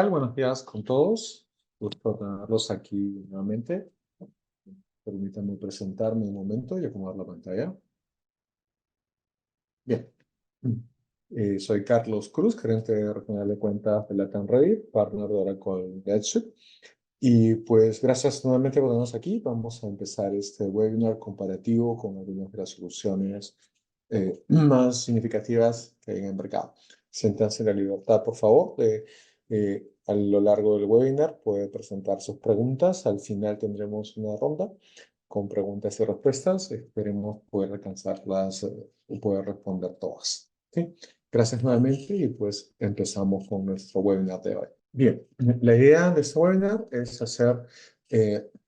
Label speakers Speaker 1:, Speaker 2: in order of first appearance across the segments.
Speaker 1: tal? Buenos días con todos. Gusto tenerlos aquí nuevamente. Permítanme presentarme un momento y acomodar la pantalla. Bien. Soy Carlos Cruz, gerente regional de cuentas de Latin Reddit, partner de Oracle NetSuite. Y pues gracias nuevamente por tenernos aquí. Vamos a empezar este webinar comparativo con algunas de las soluciones más significativas que hay en el mercado. Siéntanse en la libertad, por favor, de a lo largo del webinar puede presentar sus preguntas. Al final tendremos una ronda con preguntas y respuestas. Esperemos poder alcanzarlas y poder responder todas. ¿Sí? Gracias nuevamente y pues empezamos con nuestro webinar de hoy. Bien, la idea de este webinar es hacer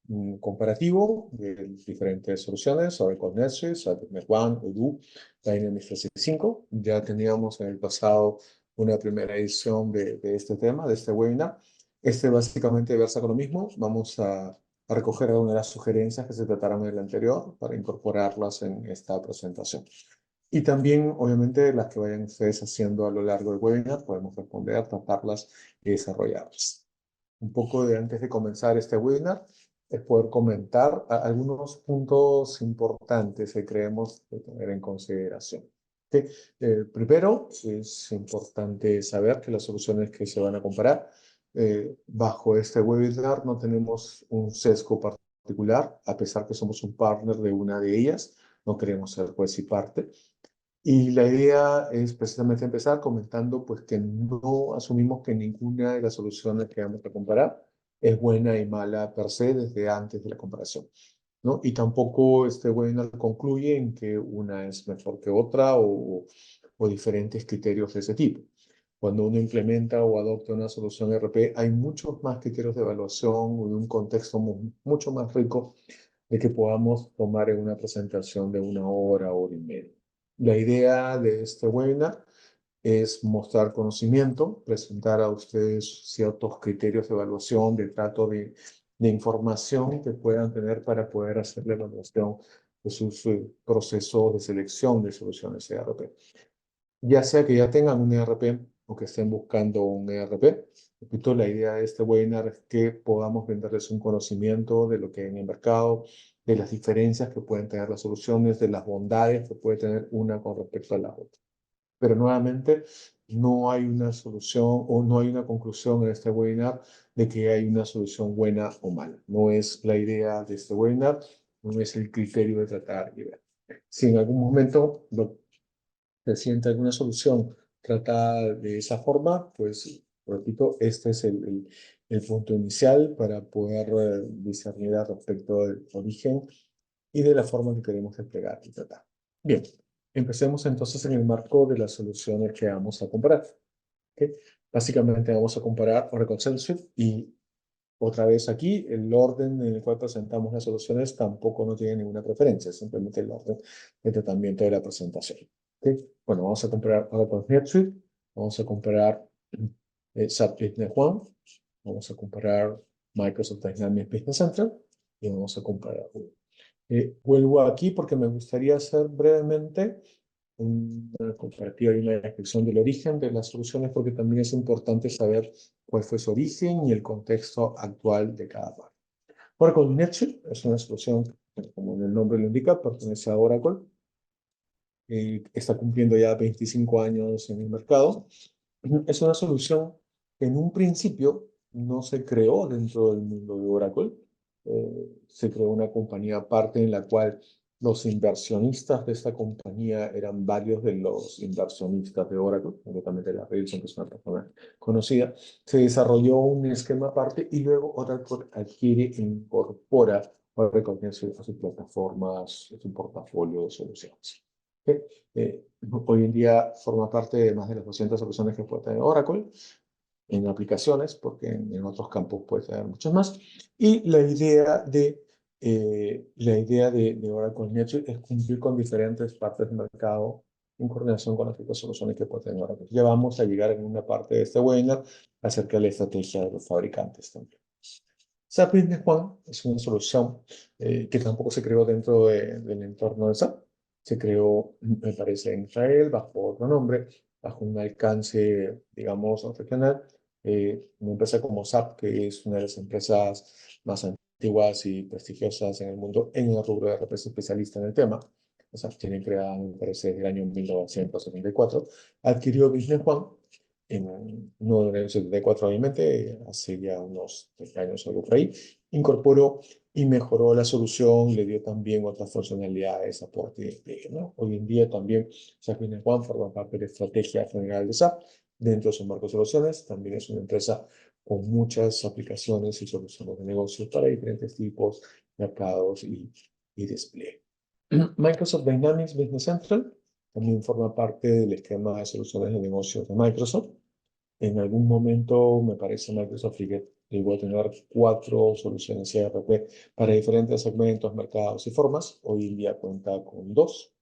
Speaker 1: un comparativo de diferentes soluciones, Oracle NetSuite, SAP One, Odoo, Dynamics 365. Ya teníamos en el pasado una primera edición de este tema, de este webinar. Este básicamente versa con lo mismo. Vamos a recoger algunas de las sugerencias que se trataron en el anterior para incorporarlas en esta presentación. Y también, obviamente, las que vayan ustedes haciendo a lo largo del webinar, podemos responder, tratarlas y desarrollarlas. Un poco de antes de comenzar este webinar, es poder comentar algunos puntos importantes que creemos de tener en consideración. ¿Okay? Primero, es importante saber que las soluciones que se van a comparar bajo este webinar no tenemos un sesgo particular, a pesar que somos un partner de una de ellas, no queremos ser juez y parte. Y la idea es precisamente empezar comentando pues que no asumimos que ninguna de las soluciones que vamos a comparar es buena y mala per se desde antes de la comparación, ¿no? Y tampoco este webinar concluye en que una es mejor que otra o diferentes criterios de ese tipo. Cuando uno implementa o adopta una solución ERP, hay muchos más criterios de evaluación y un contexto mucho más rico de que podamos tomar en una presentación de una hora, hora y media. La idea de este webinar es mostrar conocimiento, presentar a ustedes ciertos criterios de evaluación, de trato de información que puedan tener para poder hacer la evaluación de sus procesos de selección de soluciones ERP. Ya sea que ya tengan un ERP o que estén buscando un ERP. Repito, la idea de este webinar es que podamos venderles un conocimiento de lo que hay en el mercado, de las diferencias que pueden tener las soluciones, de las bondades que puede tener una con respecto a la otra. Pero nuevamente, no hay una solución o no hay una conclusión en este webinar de que hay una solución buena o mala. No es la idea de este webinar, no es el criterio de tratar y ver. Si en algún momento se siente alguna solución tratada de esa forma, pues, repito, este es el punto inicial para poder discernir al respecto del origen y de la forma que queremos desplegar y tratar. Bien, empecemos entonces en el marco de las soluciones que vamos a comparar. ¿Okay? Básicamente vamos a comparar Oracle NetSuite y otra vez aquí el orden en el cual presentamos las soluciones tampoco no tiene ninguna preferencia, simplemente el orden de tratamiento de la presentación. ¿Okay? Bueno, vamos a comparar Oracle NetSuite, vamos a comparar SAP Business One, vamos a comparar Microsoft Dynamics Business Central y vamos a comparar vuelvo aquí porque me gustaría hacer brevemente una comparativa y una descripción del origen de las soluciones, porque también es importante saber cuál fue su origen y el contexto actual de cada parte. Oracle NetSuite es una solución, como el nombre lo indica, pertenece a Oracle. Está cumpliendo ya 25 años en el mercado. Es una solución que en un principio no se creó dentro del mundo de Oracle. Se creó una compañía aparte en la cual los inversionistas de esta compañía eran varios de los inversionistas de Oracle, concretamente la Redison, que es una persona conocida. Se desarrolló un esquema aparte y luego Oracle adquiere e incorpora Oracle a su plataforma, a su portafolio de soluciones. ¿Okay? Hoy en día forma parte de más de las 200 soluciones que puede tener Oracle en aplicaciones, porque en otros campos puede tener muchas más. Y la idea de Oracle NetSuite es cumplir con diferentes partes del mercado en coordinación con las otras soluciones que puede tener Oracle. Ya vamos a llegar en una parte de este webinar acerca de la estrategia de los fabricantes también. SAP Business One es una solución que tampoco se creó dentro del entorno de SAP. Se creó, me parece, en Israel bajo otro nombre, bajo un alcance, digamos, regional, una empresa como SAP, que es una de las empresas más antiguas y prestigiosas en el mundo en el rubro de RP, especialista en el tema. SAP tiene creada, me parece, desde el año 1974, adquirió Business One no en el año 74, obviamente, hace ya unos 30 años o algo por ahí, incorporó y mejoró la solución, le dio también otras funcionalidades, aporte, ¿no? Hoy en día también SAP Business One forma parte de la estrategia general de SAP dentro de su marco de soluciones. También es una empresa con muchas aplicaciones y soluciones de negocio para diferentes tipos, mercados y despliegue. Microsoft Dynamics Business Central también forma parte del esquema de soluciones de negocio de Microsoft. En algún momento, me parece, Microsoft llegó a tener 4 soluciones ERP para diferentes segmentos, mercados y formas. Hoy en día cuenta con 2.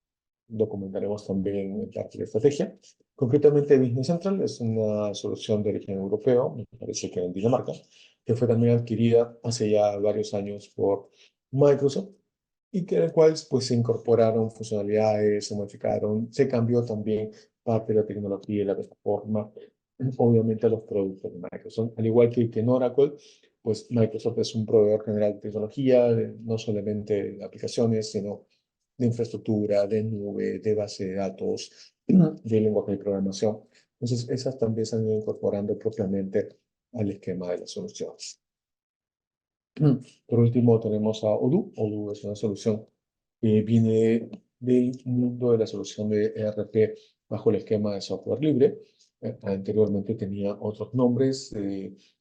Speaker 1: Documentaremos también en parte de estrategia. Concretamente, Business Central es una solución de origen europeo, me parece que en Dinamarca, que fue también adquirida hace ya varios años por Microsoft y que en el cual pues, se incorporaron funcionalidades, se modificaron, se cambió también parte de la tecnología y la plataforma, obviamente a los productos de Microsoft. Al igual que en Oracle, pues Microsoft es un proveedor general de tecnología, no solamente de aplicaciones, sino de infraestructura, de nube, de base de datos, de lenguaje de programación. Entonces, esas también se han ido incorporando propiamente al esquema de las soluciones. Por último, tenemos a Odoo. Odoo es una solución que viene del mundo de la solución de ERP bajo el esquema de software libre. Anteriormente tenía otros nombres.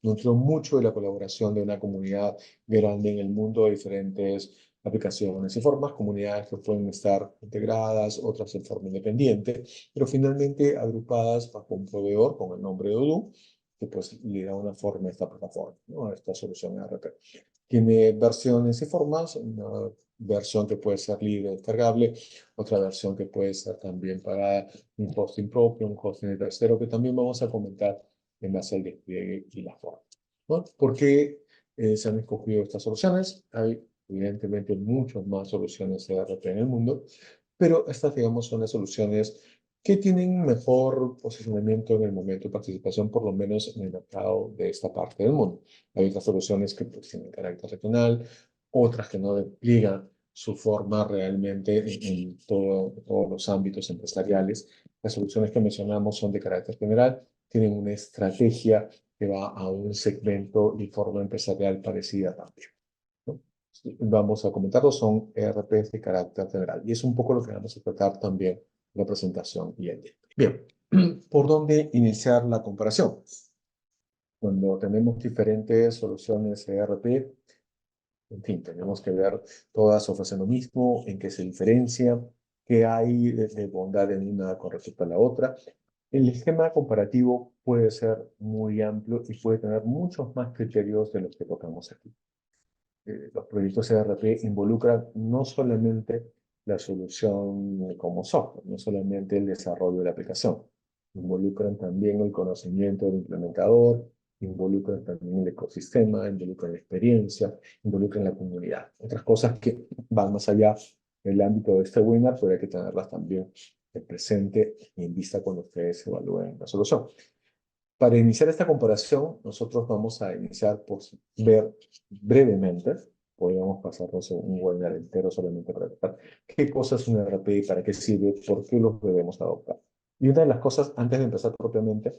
Speaker 1: Nutrió mucho de la colaboración de una comunidad grande en el mundo de diferentes aplicaciones y formas, comunidades que pueden estar integradas, otras en forma independiente, pero finalmente agrupadas bajo un proveedor con el nombre de Odoo, que pues le da una forma a esta plataforma, ¿no? A esta solución ERP. Tiene versiones y formas, una versión que puede ser libre, descargable, otra versión que puede ser también para un hosting propio, un hosting de tercero, que también vamos a comentar en base al despliegue y la forma, ¿no? ¿Por qué se han escogido estas soluciones? Hay evidentemente muchas más soluciones de ERP en el mundo, pero estas, digamos, son las soluciones que tienen mejor posicionamiento en el momento de participación, por lo menos en el mercado de esta parte del mundo. Hay otras soluciones que pues, tienen carácter regional, otras que no despliegan su forma realmente en todos los ámbitos empresariales. Las soluciones que mencionamos son de carácter general, tienen una estrategia que va a un segmento y forma empresarial parecida también, ¿no? Vamos a comentarlo, son ERPs de carácter general. Y es un poco lo que vamos a tratar también en la presentación y el día. Bien, ¿por dónde iniciar la comparación? Cuando tenemos diferentes soluciones ERP, en fin, tenemos que ver todas ofrecen lo mismo, en qué se diferencia, qué hay de bondad en una con respecto a la otra. El esquema comparativo puede ser muy amplio y puede tener muchos más criterios de los que tocamos aquí. Los proyectos ERP involucran no solamente la solución como software, no solamente el desarrollo de la aplicación, involucran también el conocimiento del implementador, involucran también el ecosistema, involucran la experiencia, involucran la comunidad. Otras cosas que van más allá del ámbito de este webinar, pero hay que tenerlas también presente y en vista cuando ustedes evalúen la solución. Para iniciar esta comparación, nosotros vamos a iniciar por ver brevemente, podríamos pasarnos un webinar entero solamente para ver qué cosa es un ERP y para qué sirve, por qué los debemos adoptar. Y una de las cosas, antes de empezar propiamente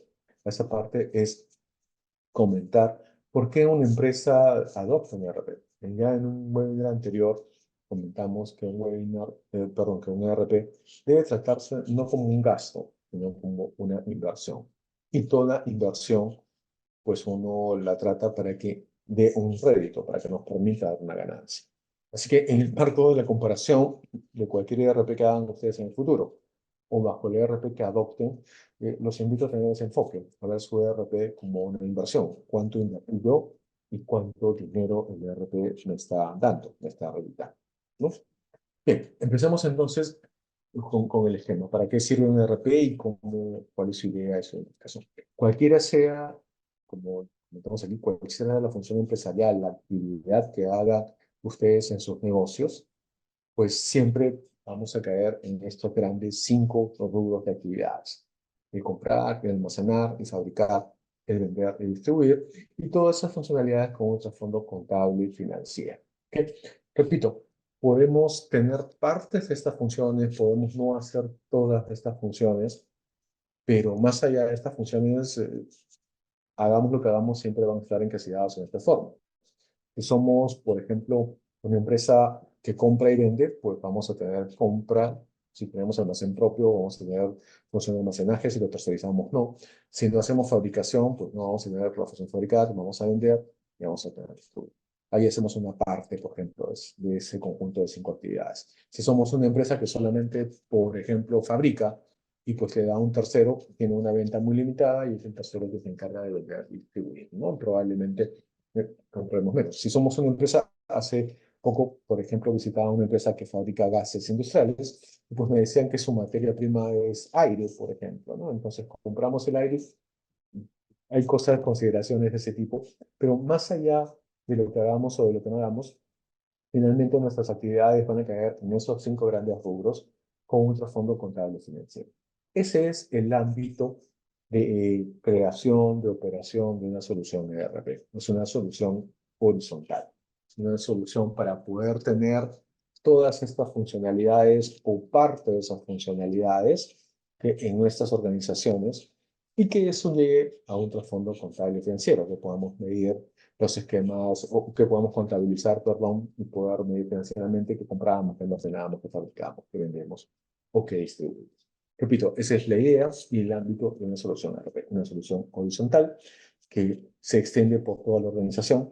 Speaker 1: a esa parte, es comentar por qué una empresa adopta un ERP. Ya en un webinar anterior comentamos que que un ERP debe tratarse no como un gasto, sino como una inversión. Y toda inversión, pues uno la trata para que dé un rédito, para que nos permita dar una ganancia. Así que en el marco de la comparación de cualquier ERP que hagan ustedes en el futuro, o bajo el ERP que adopten, los invito a tener ese enfoque, a ver su ERP como una inversión. ¿Cuánto invertí yo y cuánto dinero el ERP me está dando, me está reeditando, ¿no? Bien, empecemos entonces con el esquema. ¿Para qué sirve un ERP y cuál es su idea de su aplicación? Cualquiera sea, como comentamos aquí, cualquiera sea la función empresarial, la actividad que hagan ustedes en sus negocios, pues siempre vamos a caer en estos grandes 5 rubros de actividades. El comprar, el almacenar, el fabricar, el vender y distribuir, y todas esas funcionalidades con un trasfondo contable y financiero. ¿Ok? Repito, podemos tener partes de estas funciones, podemos no hacer todas estas funciones, pero más allá de estas funciones, hagamos lo que hagamos, siempre van a estar encasillados en esta forma. Si somos, por ejemplo, una empresa que compra y vende, pues vamos a tener compra. Si tenemos almacén propio, vamos a tener función de almacenaje. Si lo tercerizamos, no. Si no hacemos fabricación, pues no vamos a tener la función de fabricar, vamos a vender y vamos a tener distribuir. Ahí hacemos una parte, por ejemplo, de ese conjunto de 5 actividades. Si somos una empresa que solamente, por ejemplo, fabrica y pues le da a un tercero, tiene una venta muy limitada y es el tercero que se encarga de vender y distribuir, ¿no? Probablemente compremos menos. Si somos una empresa, hace poco, por ejemplo, visitaba una empresa que fabrica gases industriales, y pues me decían que su materia prima es aire, por ejemplo, ¿no? Entonces compramos el aire, hay cosas, consideraciones de ese tipo, pero más allá de lo que hagamos o de lo que no hagamos, finalmente nuestras actividades van a caer en esos 5 grandes rubros con un trasfondo contable financiero. Ese es el ámbito de creación, de operación de una solución ERP. Es una solución horizontal, una solución para poder tener todas estas funcionalidades o parte de esas funcionalidades que en nuestras organizaciones y que eso llegue a un trasfondo contable financiero, que podamos medir los esquemas, o que podamos contabilizar, perdón, y poder medir financieramente qué compramos, qué almacenamos, qué fabricamos, qué vendemos o qué distribuimos. Repito, esa es la idea y el ámbito de una solución ERP, una solución horizontal que se extiende por toda la organización.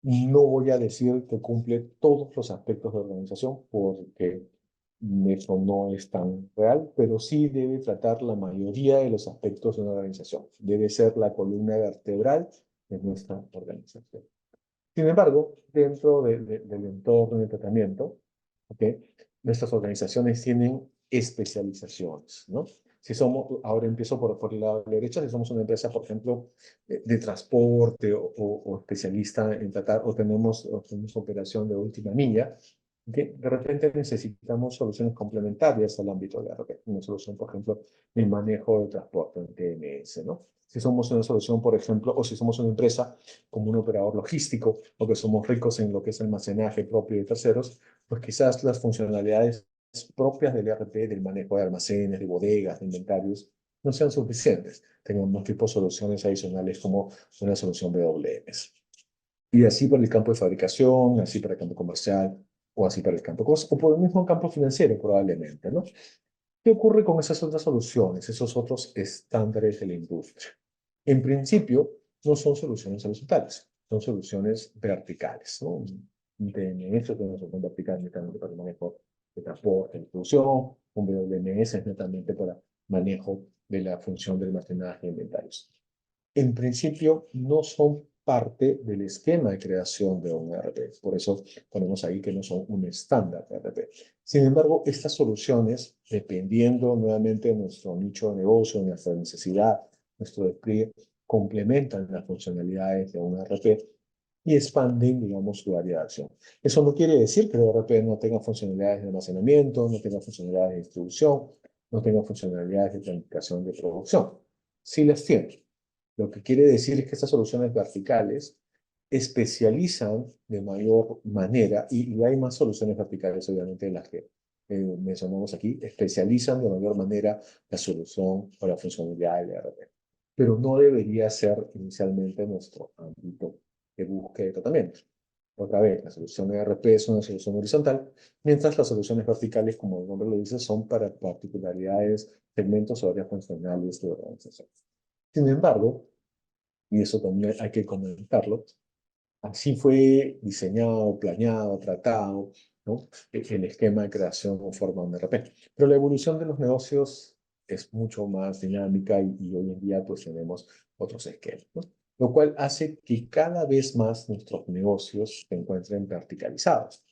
Speaker 1: No voy a decir que cumple todos los aspectos de la organización porque eso no es tan real, pero sí debe tratar la mayoría de los aspectos de una organización. Debe ser la columna vertebral de nuestra organización. Sin embargo, dentro del entorno de tratamiento, ¿okay? Nuestras organizaciones tienen especializaciones, ¿no? Si somos, ahora empiezo por la derecha, si somos una empresa, por ejemplo, de transporte o especialista en tratar, o tenemos operación de última milla, ¿okay? De repente necesitamos soluciones complementarias al ámbito de la RP. Una solución, por ejemplo, de manejo de transporte en TMS, ¿no? Si somos una solución, por ejemplo, o si somos una empresa como un operador logístico, o que somos ricos en lo que es almacenaje propio de terceros, pues quizás las funcionalidades propias del ERP, del manejo de almacenes, de bodegas, de inventarios, no sean suficientes. Tengamos tipo soluciones adicionales como una solución WMS. Y así para el campo de fabricación, así para el campo comercial, o así para el campo, o por el mismo campo financiero probablemente, ¿no? ¿Qué ocurre con esas otras soluciones, esos otros estándares de la industria? En principio, no son soluciones horizontales, son soluciones verticales, ¿no? Un TMS es una solución vertical netamente para el manejo de transporte, distribución, un WMS es netamente para manejo de la función del almacenaje de inventarios. En principio, no son parte del esquema de creación de un ERP. Por eso ponemos ahí que no son un estándar de ERP. Sin embargo, estas soluciones, dependiendo nuevamente de nuestro nicho de negocio, nuestra necesidad, nuestro despliegue, complementan las funcionalidades de un ERP y expanden, digamos, su área de acción. Eso no quiere decir que el ERP no tenga funcionalidades de almacenamiento, no tenga funcionalidades de distribución, no tenga funcionalidades de planificación de producción. Sí las tiene. Lo que quiere decir es que estas soluciones verticales especializan de mayor manera, y hay más soluciones verticales, obviamente, de las que mencionamos aquí, especializan de mayor manera la solución o la funcionalidad del ERP. Pero no debería ser inicialmente nuestro ámbito de búsqueda y tratamiento. Otra vez, la solución ERP es una solución horizontal, mientras las soluciones verticales, como el nombre lo dice, son para particularidades, segmentos o áreas funcionales de la organización. Sin embargo, y eso también hay que comentarlo, así fue diseñado, planeado, tratado, ¿no? El esquema de creación o forma de RP. Pero la evolución de los negocios es mucho más dinámica y hoy en día pues tenemos otros esquemas, ¿no? Lo cual hace que cada vez más nuestros negocios se encuentren verticalizados.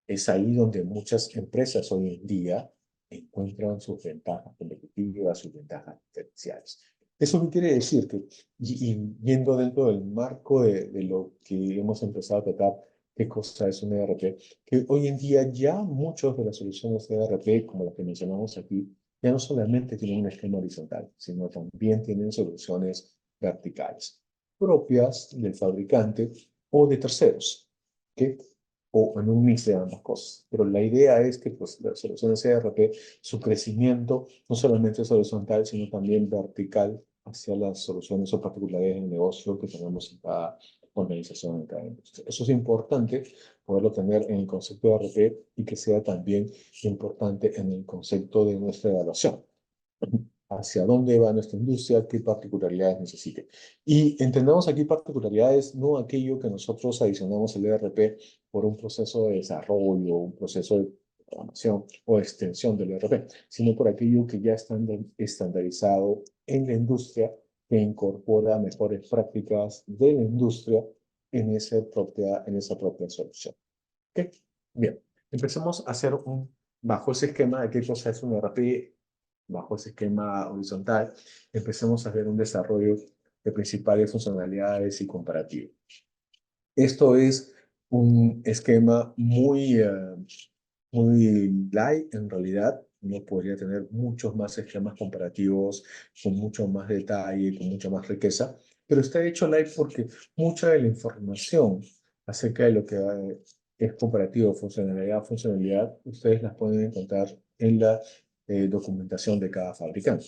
Speaker 1: Es ahí donde muchas empresas hoy en día encuentran sus ventajas competitivas, sus ventajas diferenciales. ¿Eso qué quiere decir? Que, y yendo dentro del marco de lo que hemos empezado a tratar, qué cosa es un ERP, que hoy en día ya muchas de las soluciones de ERP, como las que mencionamos aquí, ya no solamente tienen un esquema horizontal, sino también tienen soluciones verticales, propias del fabricante o de terceros, ¿ok? O en un mix de ambas cosas. Pero la idea es que pues, las soluciones ERP, su crecimiento no solamente es horizontal, sino también vertical hacia las soluciones o particularidades de negocio que tenemos en cada organización, en cada industria. Eso es importante poderlo tener en el concepto de ERP y que sea también importante en el concepto de nuestra evaluación. Hacia dónde va nuestra industria, qué particularidades necesite. Y entendamos aquí particularidades, no aquello que nosotros adicionamos al ERP por un proceso de desarrollo, un proceso de programación o extensión del ERP, sino por aquello que ya está estandarizado en la industria, que incorpora mejores prácticas de la industria en esa propia solución. ¿Ok? Bien, empezamos a hacer bajo ese esquema de qué cosa es un ERP, bajo ese esquema horizontal, empecemos a hacer un desarrollo de principales funcionalidades y comparativo. Esto es un esquema muy light en realidad. Uno podría tener muchos más esquemas comparativos con mucho más detalle, con mucha más riqueza, pero está hecho light porque mucha de la información acerca de lo que es comparativo, funcionalidad, ustedes las pueden encontrar en la documentación de cada fabricante.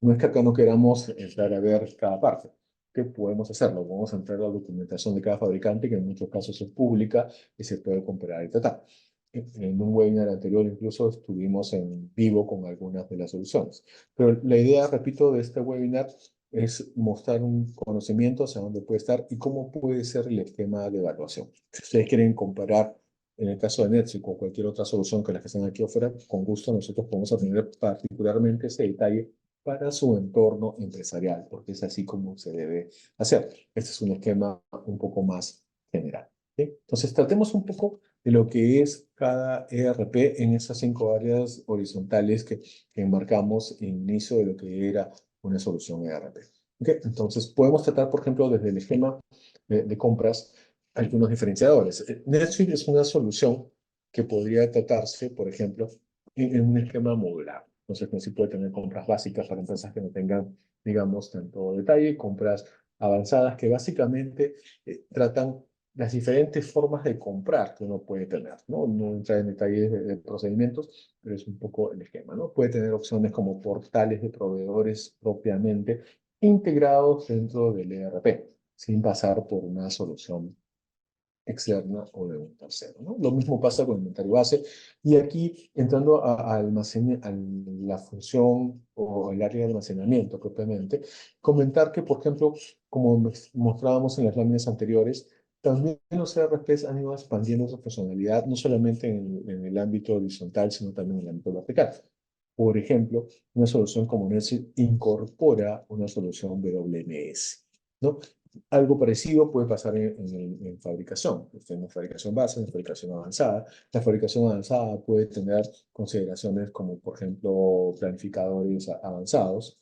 Speaker 1: No es que acá no queramos entrar a ver cada parte, que podemos hacerlo. Podemos entrar a la documentación de cada fabricante, que en muchos casos es pública y se puede comparar y tratar. En un webinar anterior incluso estuvimos en vivo con algunas de las soluciones. Pero la idea, repito, de este webinar es mostrar un conocimiento hacia dónde puede estar y cómo puede ser el esquema de evaluación. Si ustedes quieren comparar, en el caso de Netsuite, con cualquier otra solución que las que están aquí afuera, con gusto nosotros podemos aprender particularmente ese detalle para su entorno empresarial, porque es así como se debe hacer. Este es un esquema un poco más general. ¿Sí? Entonces, tratemos un poco de lo que es cada ERP en esas 5 áreas horizontales que enmarcamos en el inicio de lo que era una solución ERP. ¿Okay? Entonces, podemos tratar, por ejemplo, desde el esquema de compras, algunos diferenciadores. NetSuite es una solución que podría tratarse, por ejemplo, en un esquema modular. Entonces, no se puede tener compras básicas para empresas que no tengan, digamos, tanto detalle, compras avanzadas que básicamente tratan las diferentes formas de comprar que uno puede tener, ¿no? No entra en detalles de procedimientos, pero es un poco el esquema, ¿no? Puede tener opciones como portales de proveedores propiamente integrados dentro del ERP, sin pasar por una solución externa o de un tercero, ¿no? Lo mismo pasa con el inventario base. Y aquí, entrando a la función o el área de almacenamiento propiamente, comentar que, por ejemplo, como mostrábamos en las láminas anteriores, también los ERPs han ido expandiendo su funcionalidad, no solamente en el ámbito horizontal, sino también en el ámbito vertical. Por ejemplo, una solución como NetSuite incorpora una solución WMS, ¿no? Algo parecido puede pasar en fabricación. En fabricación base, en fabricación avanzada. La fabricación avanzada puede tener consideraciones como, por ejemplo, planificadores avanzados.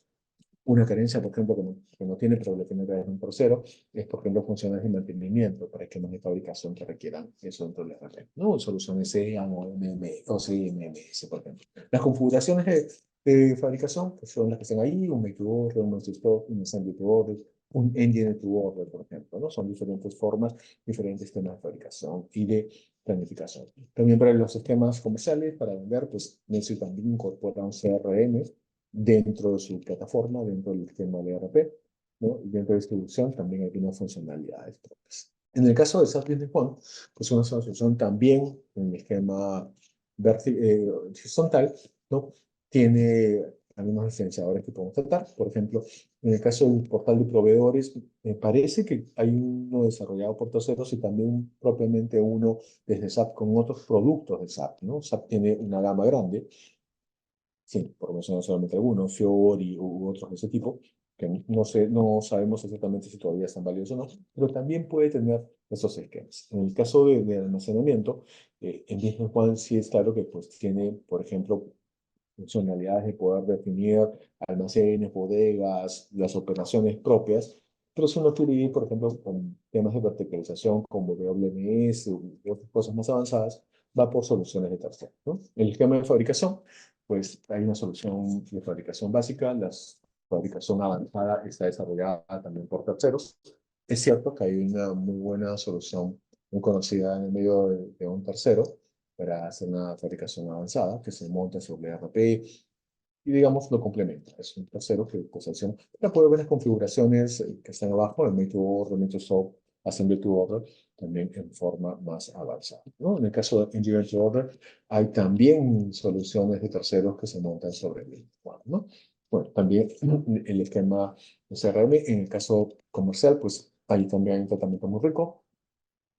Speaker 1: Una carencia, por ejemplo, que no tiene, pero lo tiene que ver un tercero, es, por ejemplo, funciones de mantenimiento para esquemas de fabricación que requieran eso dentro del RP, ¿no? Soluciones SEAM o CMMS, por ejemplo. Las configuraciones de fabricación pues son las que están ahí, un make to order, un stock, un assembly to order, un engine to order, por ejemplo, ¿no? Son diferentes formas, diferentes temas de fabricación y de planificación. También para los sistemas comerciales, para vender, pues Nestlé también incorpora un CRM dentro de su plataforma, dentro del esquema de ERP, ¿no? Y dentro de distribución también hay unas funcionalidades propias. En el caso de SAP Business One, pues una solución también en el esquema horizontal, ¿no? Tiene algunos diferenciadores que podemos tratar. Por ejemplo, en el caso del portal de proveedores, me parece que hay uno desarrollado por terceros y también propiamente uno desde SAP con otros productos de SAP, ¿no? SAP tiene una gama grande, sí, por mencionar solamente algunos, Fiori u otros de ese tipo, que no sé, no sabemos exactamente si todavía están válidos o no, pero también puede tener esos esquemas. En el caso de almacenamiento, en Business One sí es claro que pues tiene, por ejemplo, funcionalidades de poder definir almacenes, bodegas, las operaciones propias, pero si uno quiere ir, por ejemplo, con temas de verticalización como WMS y otras cosas más avanzadas, va por soluciones de tercero, ¿no? El esquema de fabricación, pues hay una solución de fabricación básica, las fabricación avanzada está desarrollada también por terceros. Es cierto que hay una muy buena solución, muy conocida en el medio de un tercero para hacer una fabricación avanzada que se monta sobre ERP y, digamos, lo complementa. Es un tercero que pues, para poder ver las configuraciones que están abajo, el Made to Order, Made to Stock, Assembly to Order, también en forma más avanzada, ¿no? En el caso de Engineer to Order, hay también soluciones de terceros que se montan sobre el mismo, ¿no? Bueno, también el esquema de CRM, en el caso comercial, pues ahí también hay un tratamiento muy rico,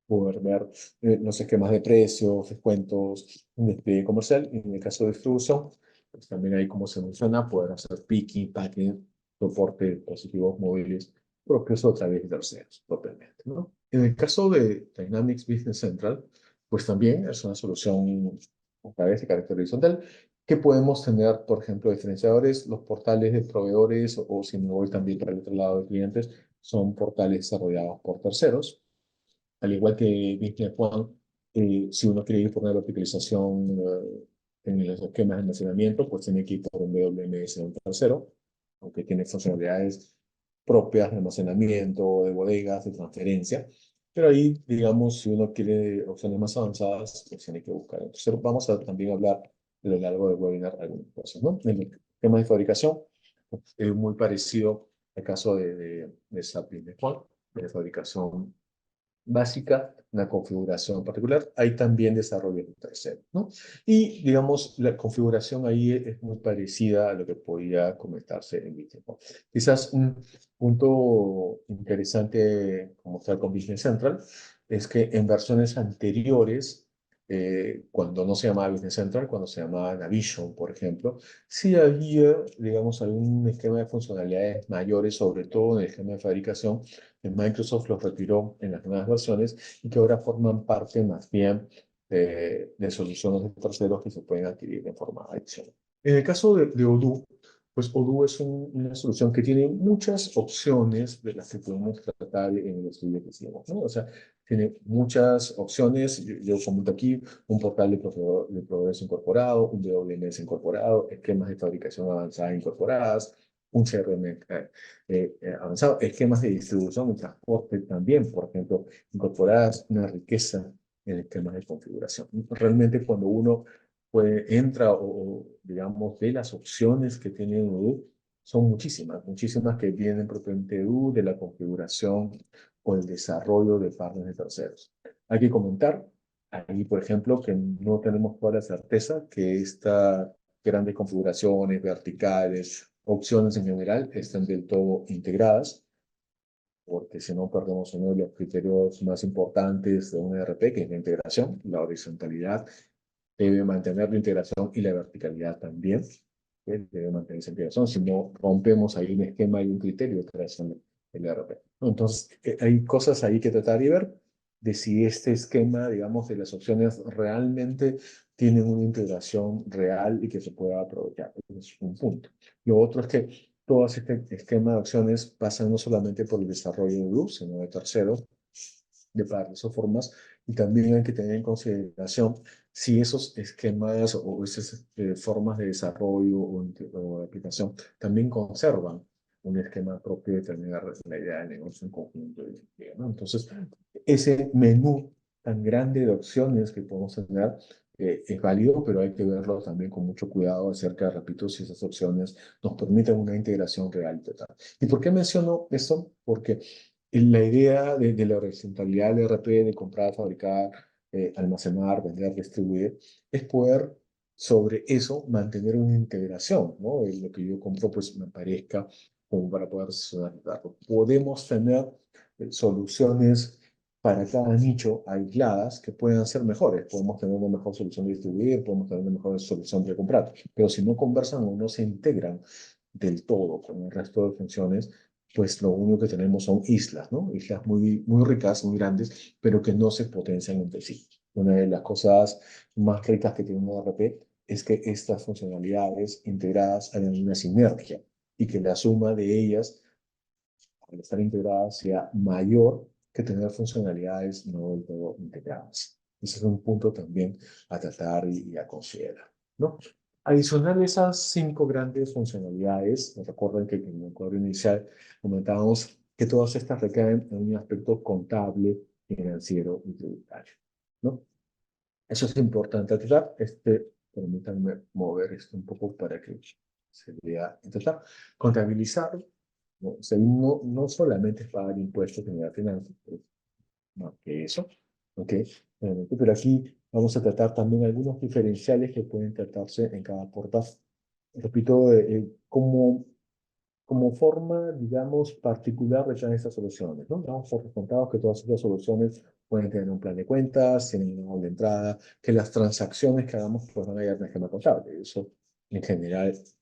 Speaker 1: poder ver los esquemas de precios, descuentos, un despliegue comercial. Y en el caso de distribución, pues también hay como se menciona, poder hacer picking, packing, soporte de dispositivos móviles propios o a través de terceros, propiamente, ¿no? En el caso de Dynamics Business Central, pues también es una solución a través de carácter horizontal que podemos tener, por ejemplo, diferenciadores, los portales de proveedores o si me voy también para el otro lado de clientes, son portales desarrollados por terceros al igual que Business One, si uno quiere ir por una verticalización en los esquemas de almacenamiento, pues tiene que ir por un WMS de un tercero, aunque tiene funcionalidades propias de almacenamiento, de bodegas, de transferencia. Pero ahí, digamos, si uno quiere opciones más avanzadas, pues tiene que buscar. Entonces, vamos a también hablar a lo largo del webinar algunas cosas, ¿no? El esquema de fabricación es muy parecido al caso de SAP Business One, de fabricación básica, una configuración particular. Hay también desarrollo de tercero, ¿no? Y, digamos, la configuración ahí es muy parecida a lo que podía comentarse en Business, ¿no? Quizás un punto interesante como está con Business Central es que en versiones anteriores, cuando no se llamaba Business Central, cuando se llamaba Navision, por ejemplo, sí había, digamos, algún esquema de funcionalidades mayores, sobre todo en el esquema de fabricación, que Microsoft los retiró en las nuevas versiones y que ahora forman parte más bien de soluciones de terceros que se pueden adquirir de forma adicional. En el caso de Odoo, pues Odoo es una solución que tiene muchas opciones de las que podemos tratar en el estudio que hicimos, ¿no? O sea, tiene muchas opciones. Yo comento aquí un portal de proveedores incorporado, un WMS incorporado, esquemas de fabricación avanzada incorporadas, un CRM avanzado, esquemas de distribución y transporte también, por ejemplo, incorporadas una riqueza en esquemas de configuración. Realmente cuando uno entra digamos, ve las opciones que tiene Odoo, son muchísimas, muchísimas que vienen propiamente de Odoo, de la configuración o el desarrollo de partners de terceros. Hay que comentar ahí, por ejemplo, que no tenemos toda la certeza que estas grandes configuraciones verticales, opciones en general, estén del todo integradas, porque si no perdemos uno de los criterios más importantes de un ERP, que es la integración, la horizontalidad debe mantener la integración y la verticalidad también. Debe mantener esa integración, si no rompemos ahí un esquema y un criterio que es el ERP. Entonces, hay cosas ahí que tratar de ver, de si este esquema, digamos, de las opciones realmente tienen una integración real y que se pueda aprovechar. Es un punto. Lo otro es que todo este esquema de opciones pasa no solamente por el desarrollo de Blue, sino de terceros, de varias formas, y también hay que tener en consideración si esos esquemas o esas formas de desarrollo o de aplicación también conservan un esquema propio de determinar la idea de negocio en conjunto, ¿no? Entonces, ese menú tan grande de opciones que podemos tener es válido, pero hay que verlo también con mucho cuidado acerca, repito, si esas opciones nos permiten una integración real y total. ¿Y por qué menciono esto? Porque la idea de la horizontalidad del ERP, de comprar, fabricar, almacenar, vender, distribuir, es poder sobre eso mantener una integración, ¿no? Y lo que yo compro pues me parezca como para poder solucionarlo. Podemos tener soluciones para cada nicho aisladas que puedan ser mejores. Podemos tener una mejor solución de distribuir, podemos tener una mejor solución de comprar, pero si no conversan o no se integran del todo con el resto de funciones, pues lo único que tenemos son islas, ¿no? Islas muy, muy ricas, muy grandes, pero que no se potencian entre sí. Una de las cosas más ricas que tiene un ERP es que estas funcionalidades integradas hagan una sinergia y que la suma de ellas, al estar integradas, sea mayor que tener funcionalidades no del todo integradas. Ese es un punto también a tratar y a considerar, ¿no? Adicional a esas 5 grandes funcionalidades, recuerden que en el cuadro inicial comentábamos que todas estas recaen en un aspecto contable, financiero y tributario, ¿no? Eso es importante tratar. Permítanme mover esto un poco para que se vea. Intentar contabilizar, ¿no? O sea, no solamente es pagar impuestos y generar finanzas, más que eso, ¿ok? Pero aquí vamos a tratar también algunos diferenciales que pueden tratarse en cada portafolio. Repito, como forma, digamos, particular de cada estas soluciones, ¿no? Damos por descontado que todas estas soluciones pueden tener un plan de cuentas, tienen una de entrada, que las transacciones que hagamos pues van a ir en esquema contable. Eso, en general, es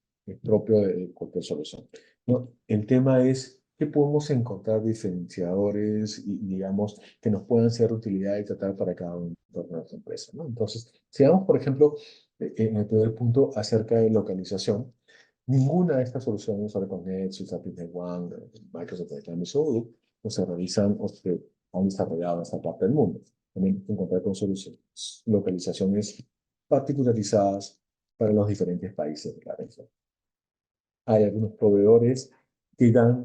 Speaker 1: propio de cualquier solución, ¿no? El tema es que podemos encontrar diferenciadores y, digamos, que nos puedan ser de utilidad y tratar para cada uno de nuestra empresa, ¿no? Entonces, si vamos, por ejemplo, en el primer punto acerca de localización, ninguna de estas soluciones, ARPANET, Business One, Microsoft Dynamics o Google, no se realizan o se han desarrollado en esta parte del mundo. También encontrar con soluciones, localizaciones particularizadas para los diferentes países de la región. Hay algunos proveedores que dan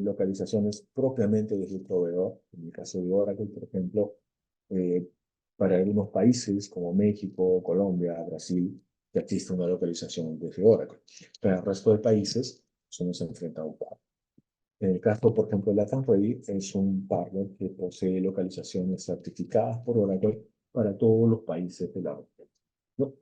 Speaker 1: localizaciones propiamente desde el proveedor. En el caso de Oracle, por ejemplo, eh, para algunos países como México, Colombia, Brasil, ya existe una localización desde Oracle. Para el resto de países, eso no se enfrenta a un par. En el caso, por ejemplo, de Latam Ready, es un partner que posee localizaciones certificadas por Oracle para todos los países de la región. No,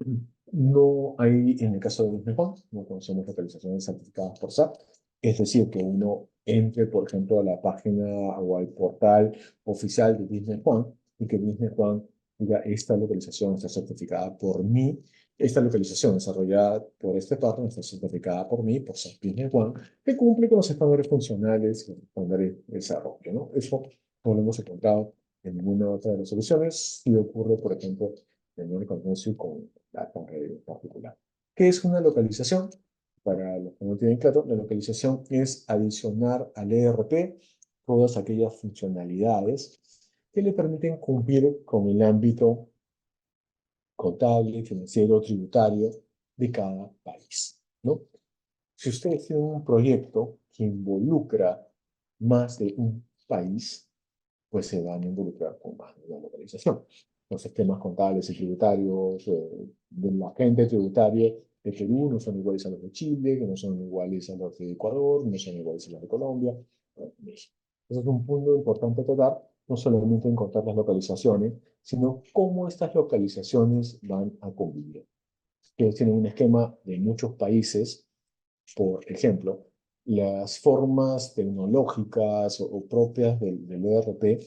Speaker 1: no hay, en el caso de Business One, no conocemos localizaciones certificadas por SAP. Es decir, que uno entre, por ejemplo, a la página o al portal oficial de Business One y que Business One diga, esta localización está certificada por mí, esta localización desarrollada por este partner está certificada por mí, por SAP Business One, que cumple con los estándares funcionales y los estándares de desarrollo, ¿no? Eso no lo hemos encontrado en ninguna otra de las soluciones. Si ocurre, por ejemplo, en un negocio con la red en particular. ¿Qué es una localización? Para los que no tienen claro, la localización es adicionar al ERP todas aquellas funcionalidades que le permiten cumplir con el ámbito contable, financiero, tributario de cada país, ¿no? Si ustedes tienen un proyecto que involucra más de un país, pues se van a involucrar con más de una localización. Los sistemas contables y tributarios de la gente tributaria de Perú no son iguales a los de Chile, que no son iguales a los de Ecuador, no son iguales a los de Colombia, México. Ese es un punto importante a tratar, no solamente encontrar las localizaciones, sino cómo estas localizaciones van a convivir. Que tienen un esquema de muchos países, por ejemplo, las formas tecnológicas o propias del ERP,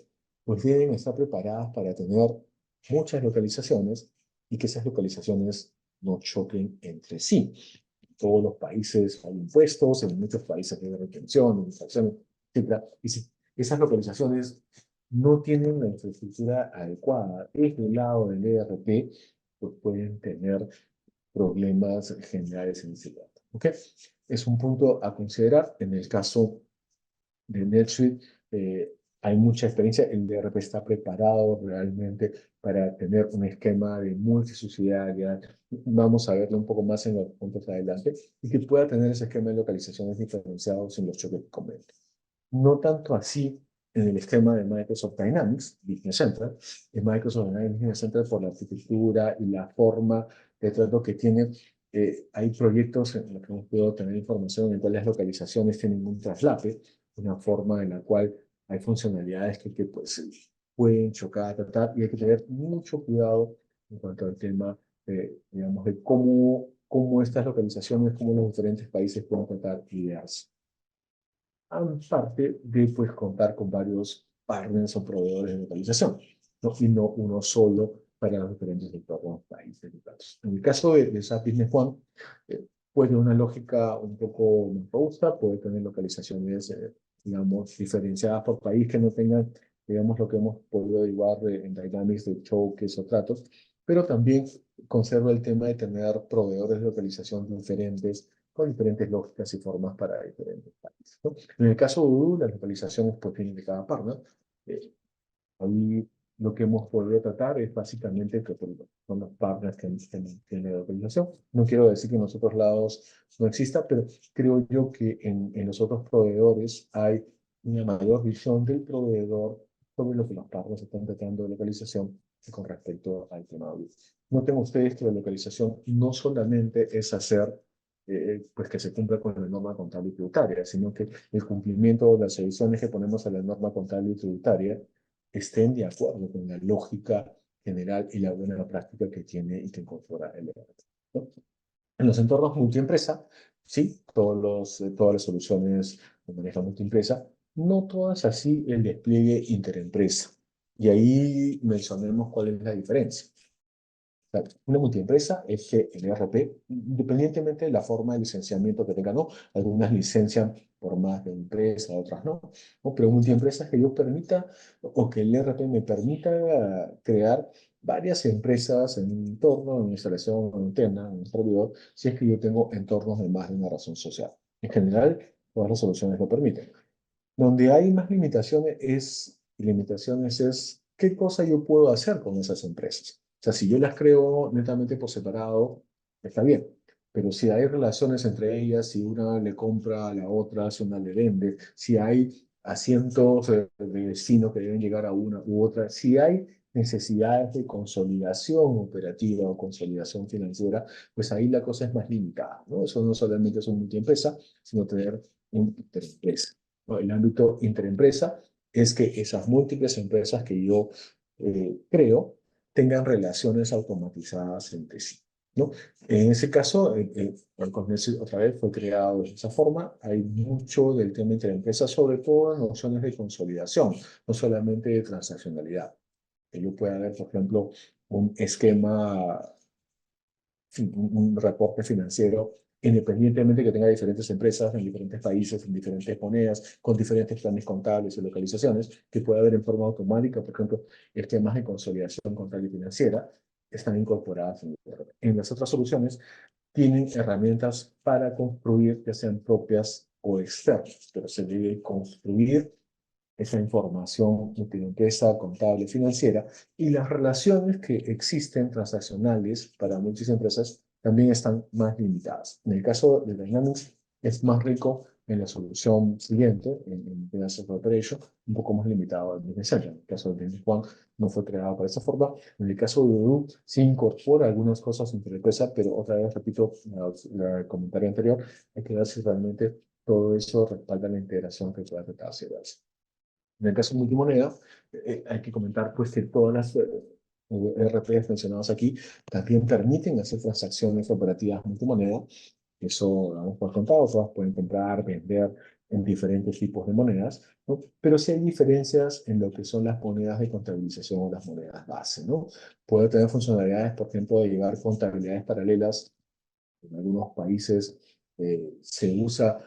Speaker 1: pues deben estar preparadas para tener muchas localizaciones y que esas localizaciones no choquen entre sí. En todos los países hay impuestos, en muchos países hay retención, infracciones, etc. Y si esas localizaciones no tienen la infraestructura adecuada desde el lado del ERP, pues pueden tener problemas generales en ese dato. ¿Ok? Es un punto a considerar. En el caso de NetSuite, hay mucha experiencia. El DRP está preparado realmente para tener un esquema de multisubsidiariedad. Vamos a verlo un poco más en los puntos adelante y que pueda tener ese esquema de localizaciones diferenciados sin los choques que comento. No tanto así en el esquema de Microsoft Dynamics Business Central. En Microsoft Dynamics Business Central, por la arquitectura y la forma de trato que tiene, hay proyectos en los que hemos podido tener información en cuales las localizaciones tienen un traslape, una forma en la cual hay funcionalidades que pues, pueden chocar, tratar, y hay que tener mucho cuidado en cuanto al tema, digamos, de cómo estas localizaciones, cómo los diferentes países pueden tratar ideas aparte de pues, contar con varios partners o proveedores de localización, ¿no? Y no uno solo para los diferentes entornos, países y datos. En el caso de SAP Business One, puede tener una lógica un poco más robusta, puede tener localizaciones, digamos, diferenciadas por país que no tengan, digamos, lo que hemos podido derivar en Dynamics de choques o tratos, pero también conserva el tema de tener proveedores de localización diferentes con diferentes lógicas y formas para diferentes países, ¿no? En el caso de Udo, las localizaciones pues vienen de cada partner. Ahí lo que hemos podido tratar es básicamente que pues, son los partners que tienen la localización. No quiero decir que en los otros lados no exista, pero creo yo que en los otros proveedores hay una mayor visión del proveedor sobre lo que los partners están tratando de localización con respecto al tema de noten ustedes que la localización no solamente es hacer pues que se cumpla con la norma contable y tributaria, sino que el cumplimiento de las ediciones que ponemos a la norma contable y tributaria estén de acuerdo con la lógica general y la buena práctica que tiene y que incorpora el ERP, ¿no? En los entornos multiempresa, sí, todas las soluciones de manejo multiempresa, no todas así el despliegue interempresa. Y ahí mencionemos cuál es la diferencia. Una multiempresa es que el ERP, independientemente de la forma de licenciamiento que tenga, ¿no? Algunas licencian por más de empresa, otras no. ¿No? Pero multiempresa es que yo permita, o que el ERP me permita crear varias empresas en un entorno, en una instalación, en una antena, en un servidor, si es que yo tengo entornos de más de una razón social. En general, todas las soluciones lo permiten. Donde hay más limitaciones es qué cosa yo puedo hacer con esas empresas. O sea, si yo las creo netamente por separado, está bien. Pero si hay relaciones entre ellas, si una le compra a la otra, si una le vende, si hay asientos de destino que deben llegar a una u otra, si hay necesidades de consolidación operativa o consolidación financiera, pues ahí la cosa es más limitada, ¿no? Eso no solamente es un multiempresa, sino tener un interempresa. ¿No? El ámbito interempresa es que esas múltiples empresas que yo creo tengan relaciones automatizadas entre sí, ¿no? En ese caso, el Cognizy otra vez fue creado de esa forma. Hay mucho del tema interempresa, sobre todo en nociones de consolidación, no solamente de transaccionalidad. Que yo pueda ver, por ejemplo, un esquema, un reporte financiero, independientemente que tenga diferentes empresas en diferentes países, en diferentes monedas, con diferentes planes contables y localizaciones, que pueda haber en forma automática, por ejemplo, esquemas de consolidación contable y financiera, están incorporadas en las otras soluciones, tienen herramientas para construir, ya sean propias o externas, pero se debe construir esa información multiempresa, contable, financiera, y las relaciones que existen transaccionales para muchas empresas también están más limitadas. En el caso de Dynamics es más rico en la solución siguiente, en Business Operation, un poco más limitado al Business Center. En el caso de Business One no fue creado para esa forma. En el caso de Odoo sí incorpora algunas cosas entre empresa, pero otra vez repito el comentario anterior, hay que ver si realmente todo eso respalda la integración que pueda tratarse de hacer. En el caso de multimoneda, hay que comentar pues que todas las RPs mencionadas aquí también permiten hacer transacciones operativas multimoneda. Eso lo hemos por contado, todas pueden comprar, vender en diferentes tipos de monedas, ¿no? Pero sí hay diferencias en lo que son las monedas de contabilización o las monedas base, ¿no? Puede tener funcionalidades, por ejemplo, de llevar contabilidades paralelas. En algunos países se usa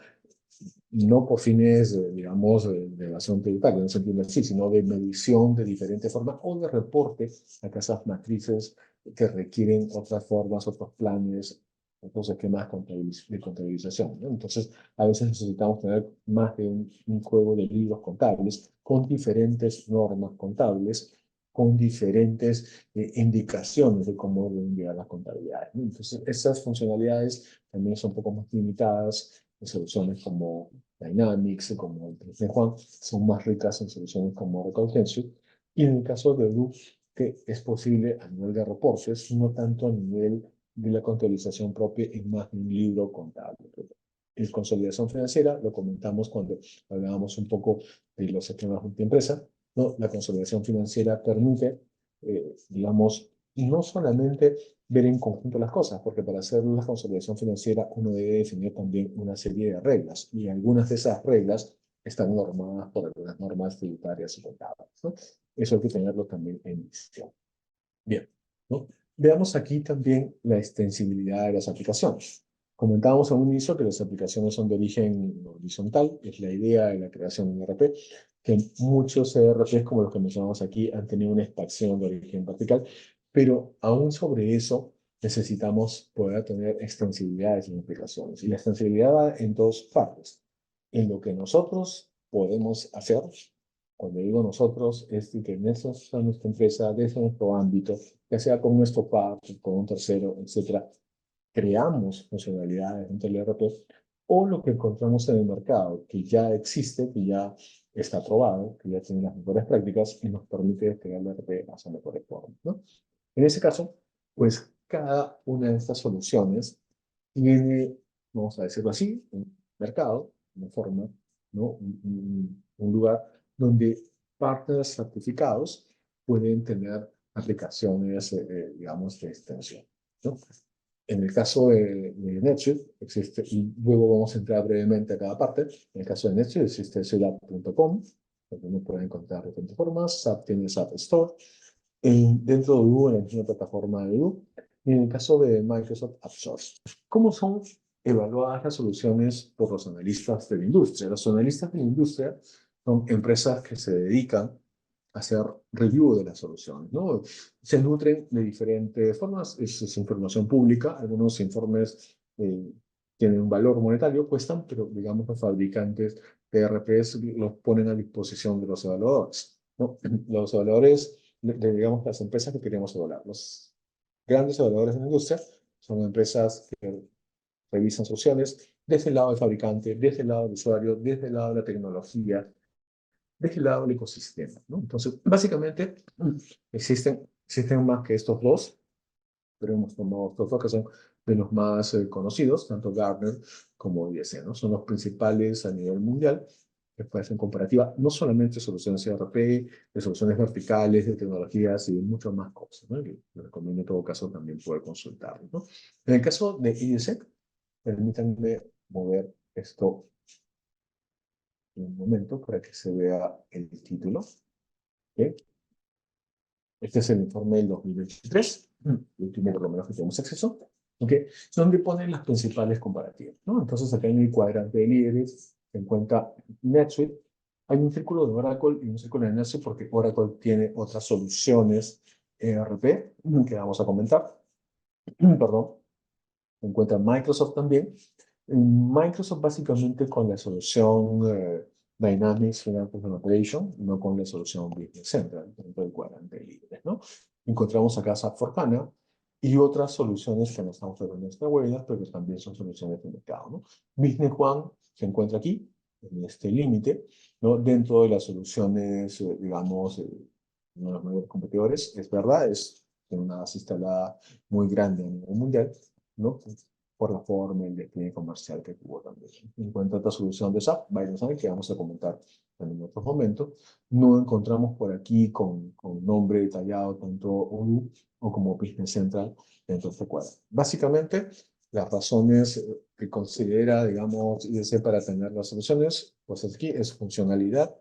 Speaker 1: no por fines, digamos, de evasión tributaria, no se entiende así, sino de medición de diferentes formas o de reporte a casas matrices que requieren otras formas, otros planes, otros esquemas de contabilización, ¿no? Entonces, a veces necesitamos tener más de un juego de libros contables con diferentes normas contables, con diferentes indicaciones de cómo deben llegar las contabilidades, ¿no? Entonces, esas funcionalidades también son un poco más limitadas en soluciones como Dynamics, como el 3D Juan, son más ricas en soluciones como Recognition. Y en el caso de Odoo, que es posible a nivel de reportes, no tanto a nivel de la contabilización propia en más de un libro contable. En consolidación financiera, lo comentamos cuando hablábamos un poco de los esquemas multiempresa, ¿no? La consolidación financiera permite, digamos, no solamente ver en conjunto las cosas, porque para hacer la consolidación financiera uno debe definir también una serie de reglas, y algunas de esas reglas están normadas por algunas normas tributarias y contables, ¿no? Eso hay que tenerlo también en visión. Bien, ¿no? Veamos aquí también la extensibilidad de las aplicaciones. Comentábamos en un inicio que las aplicaciones son de origen horizontal, es la idea de la creación de un ERP, que muchos ERPs como los que mencionamos aquí han tenido una expansión de origen vertical, pero aún sobre eso necesitamos poder tener extensibilidades en aplicaciones. Y la extensibilidad va en dos partes, en lo que nosotros podemos hacer Cuando digo nosotros, es de que nosotros, nuestra empresa, desde nuestro ámbito, ya sea con nuestro partner, con un tercero, etcétera, creamos funcionalidades dentro del ERP o lo que encontramos en el mercado, que ya existe, que ya está probado, que ya tiene las mejores prácticas y nos permite desplegar el ERP hacia mejores formas, ¿no? En ese caso, pues cada una de estas soluciones tiene, vamos a decirlo así, un mercado, una forma, ¿no? Un lugar donde partners certificados pueden tener aplicaciones, digamos, de extensión, ¿no? En el caso de NetSuite, existe, y luego vamos a entrar brevemente a cada parte. En el caso de NetSuite existe suiteapp.com, donde uno puede encontrar diferentes formas. SAP tiene SAP Store. Dentro de Odoo, en la misma plataforma de Odoo. Y en el caso de Microsoft AppSource. ¿Cómo son evaluadas las soluciones por los analistas de la industria? Los analistas de la industria son empresas que se dedican a hacer review de las soluciones, ¿no? Se nutren de diferentes formas, es información pública, algunos informes tienen un valor monetario, cuestan, pero digamos los fabricantes de ERPs los ponen a disposición de los evaluadores, ¿no? Los evaluadores, digamos, las empresas que queremos evaluar, los grandes evaluadores de la industria son empresas que revisan soluciones desde el lado del fabricante, desde el lado del usuario, desde el lado de la tecnología, de qué lado el ecosistema, ¿no? Entonces, básicamente, existen más que estos dos, pero hemos tomado estos dos que son de los más conocidos, tanto Gartner como IDC, ¿no? Son los principales a nivel mundial que hacen comparativa, no solamente soluciones ERP, de soluciones verticales, de tecnologías y de muchas más cosas, ¿no? Les recomiendo en todo caso también poder consultarlo, ¿no? En el caso de IDC, permítanme mover esto un momento para que se vea el título. ¿Okay? Este es el informe del 2023, el último por lo menos que tenemos acceso, ¿okay? Donde ponen las principales comparativas, ¿no? Entonces acá en el cuadrante de líderes se encuentra NetSuite. Hay un círculo de Oracle y un círculo de NetSuite porque Oracle tiene otras soluciones ERP que vamos a comentar. Perdón. Se encuentra Microsoft también. Microsoft básicamente con la solución Dynamics Financial Operation, no con la solución Business Central, dentro del cuadrante de líderes, ¿no? Encontramos acá SAP for HANA y otras soluciones que no estamos viendo en nuestra web, pero que también son soluciones de mercado, ¿no? Business One se encuentra aquí, en este límite, ¿no? Dentro de las soluciones, digamos, uno de los mayores competidores, es verdad, tiene una base instalada muy grande a nivel mundial, ¿no? Por la forma y el despliegue comercial que tuvo también. En cuanto a esta solución de SAP, Binance, que vamos a comentar en otros momentos, no encontramos por aquí con nombre detallado tanto Odoo o como Business Central dentro de este cuadro. Básicamente, las razones que considera, digamos, IDC para tener las soluciones, pues aquí es funcionalidad,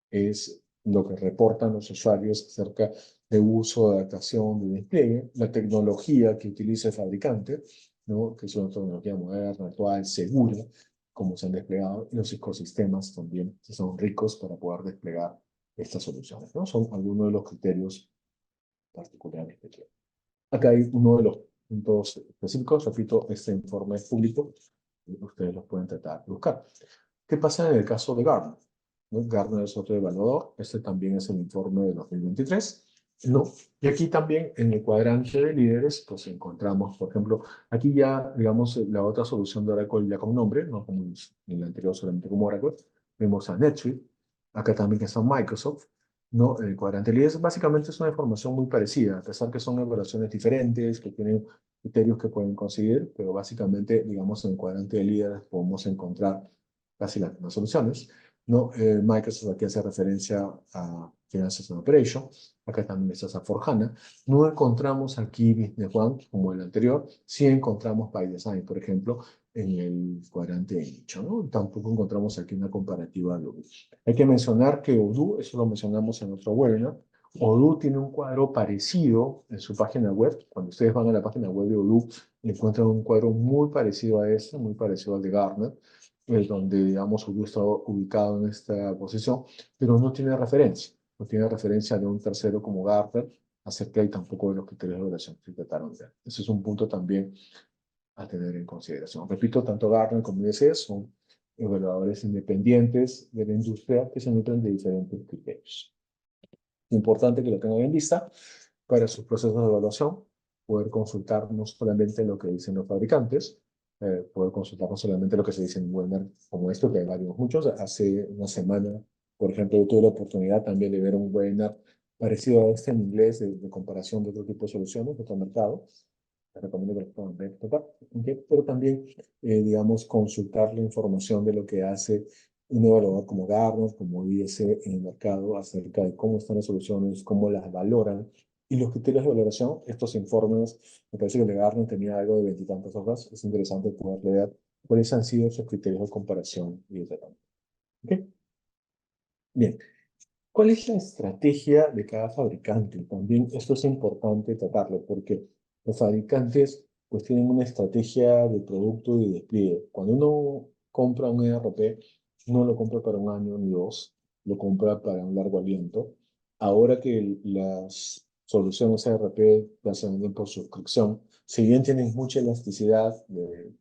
Speaker 1: es lo que reportan los usuarios acerca de uso, de adaptación, de despliegue, la tecnología que utiliza el fabricante, ¿no? Que es una tecnología moderna, actual, segura, como se han desplegado, y los ecosistemas también que son ricos para poder desplegar estas soluciones, ¿no? Son algunos de los criterios particulares que tienen. Acá hay uno de los puntos específicos, repito, este informe es público, ustedes los pueden tratar de buscar. ¿Qué pasa en el caso de Gartner? ¿No? Gartner es otro evaluador, este también es el informe de 2023, ¿no? Y aquí también en el cuadrante de líderes, pues encontramos, por ejemplo, aquí ya, digamos, la otra solución de Oracle ya con nombre, no como en el anterior solamente como Oracle, vemos a NetSuite, acá también está Microsoft, ¿no? El cuadrante de líderes básicamente es una información muy parecida, a pesar que son evaluaciones diferentes, que tienen criterios que pueden conseguir, pero básicamente, digamos, en el cuadrante de líderes podemos encontrar casi las mismas soluciones, ¿no? Microsoft aquí hace referencia a Finances and Operation, acá también está SAP for HANA. No encontramos aquí Business One como el anterior, sí encontramos By Design, por ejemplo, en el cuadrante de nicho, ¿no? Tampoco encontramos aquí una comparativa de Odoo. Hay que mencionar que Odoo, eso lo mencionamos en otro webinar, Odoo tiene un cuadro parecido en su página web. Cuando ustedes van a la página web de Odoo, encuentran un cuadro muy parecido a este, muy parecido al de Gartner, donde, digamos, Odoo está ubicado en esta posición, pero no tiene referencia. No tiene referencia de un tercero como Gartner acerca y tampoco de los criterios de evaluación que se trataron de. Ese es un punto también a tener en consideración. Repito, tanto Gartner como IDC son evaluadores independientes de la industria que se nutren de diferentes criterios. Importante que lo tengan en vista para sus procesos de evaluación, poder consultar no solamente lo que dicen los fabricantes, poder consultar no solamente lo que se dice en un webinar como esto, que hay varios, muchos. Hace una semana, por ejemplo, yo tuve la oportunidad también de ver un webinar parecido a este en inglés, de comparación de otro tipo de soluciones de otro mercado. Les recomiendo que lo puedan ver, tocar, ¿okay? Pero también, digamos, consultar la información de lo que hace un evaluador como Gartner, como IDC en el mercado, acerca de cómo están las soluciones, cómo las valoran, y los criterios de valoración. Estos informes, me parece que el de Gartner tenía algo de veintitantas hojas. Es interesante poder leer cuáles han sido esos criterios de comparación y de tratamiento. ¿Okay? Bien. ¿Cuál es la estrategia de cada fabricante? También esto es importante tratarlo porque los fabricantes pues tienen una estrategia de producto y de despliegue. Cuando uno compra un ERP, no lo compra para un año ni dos, lo compra para un largo aliento. Ahora que las soluciones ERP las se venden por suscripción, si bien tienen mucha elasticidad de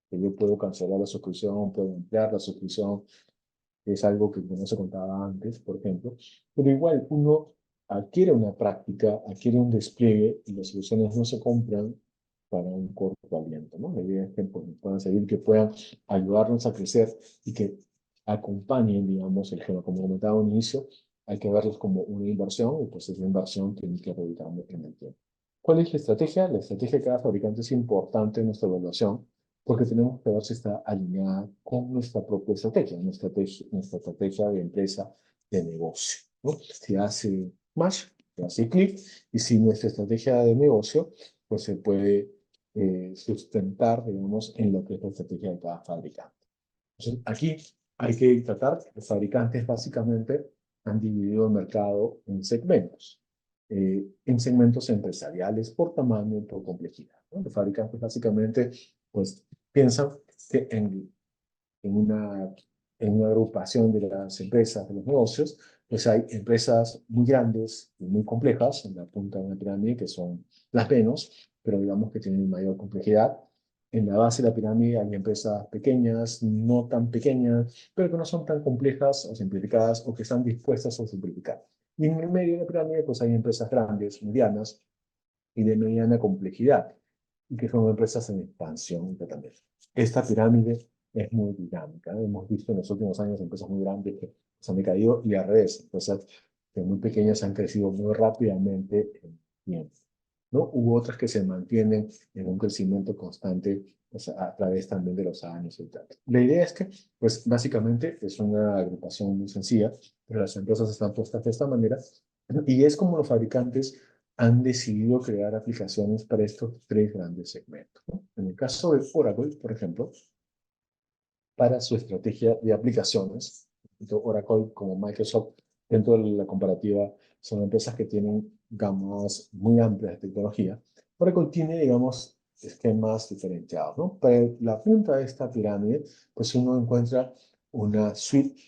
Speaker 1: que yo puedo cancelar la suscripción, puedo ampliar la suscripción, es algo que no se contaba antes, por ejemplo, pero igual uno adquiere una práctica, adquiere un despliegue y las soluciones no se compran para un corto aliento, ¿no? La idea es que pues, puedan seguir, que puedan ayudarnos a crecer y que acompañen, digamos, el tema. Como comentaba al inicio, hay que verlos como una inversión y pues esa inversión tiene que realizarme en el tiempo. ¿Cuál es la estrategia? La estrategia de cada fabricante es importante en nuestra evaluación porque tenemos que ver si está alineada con nuestra propia estrategia, nuestra estrategia de empresa, de negocio, ¿no? Si hace match, si hace clic, y si nuestra estrategia de negocio, pues se puede sustentar, digamos, en lo que es la estrategia de cada fabricante. Entonces, aquí hay que tratar, los fabricantes básicamente han dividido el mercado en segmentos empresariales por tamaño y por complejidad, ¿no? Los fabricantes básicamente pues piensan que en una, en una agrupación de las empresas, de los negocios, pues hay empresas muy grandes y muy complejas en la punta de una pirámide, que son las menos, pero digamos que tienen mayor complejidad. En la base de la pirámide hay empresas pequeñas, no tan pequeñas, pero que no son tan complejas o simplificadas o que están dispuestas a simplificar. Y en el medio de la pirámide, pues hay empresas grandes, medianas y de mediana complejidad, y que son empresas en expansión también. Esta pirámide es muy dinámica. Hemos visto en los últimos años empresas muy grandes que se han decaído y al revés, empresas que muy pequeñas han crecido muy rápidamente en tiempo, ¿no? Hubo otras que se mantienen en un crecimiento constante, o sea, a través también de los años y tal. La idea es que, pues básicamente es una agrupación muy sencilla, pero las empresas están puestas de esta manera y es como los fabricantes han decidido crear aplicaciones para estos tres grandes segmentos, ¿no? En el caso de Oracle, por ejemplo, para su estrategia de aplicaciones, tanto Oracle como Microsoft, dentro de la comparativa, son empresas que tienen gamas muy amplias de tecnología. Oracle tiene, digamos, esquemas diferenciados, ¿no? Para la punta de esta pirámide, pues uno encuentra una suite,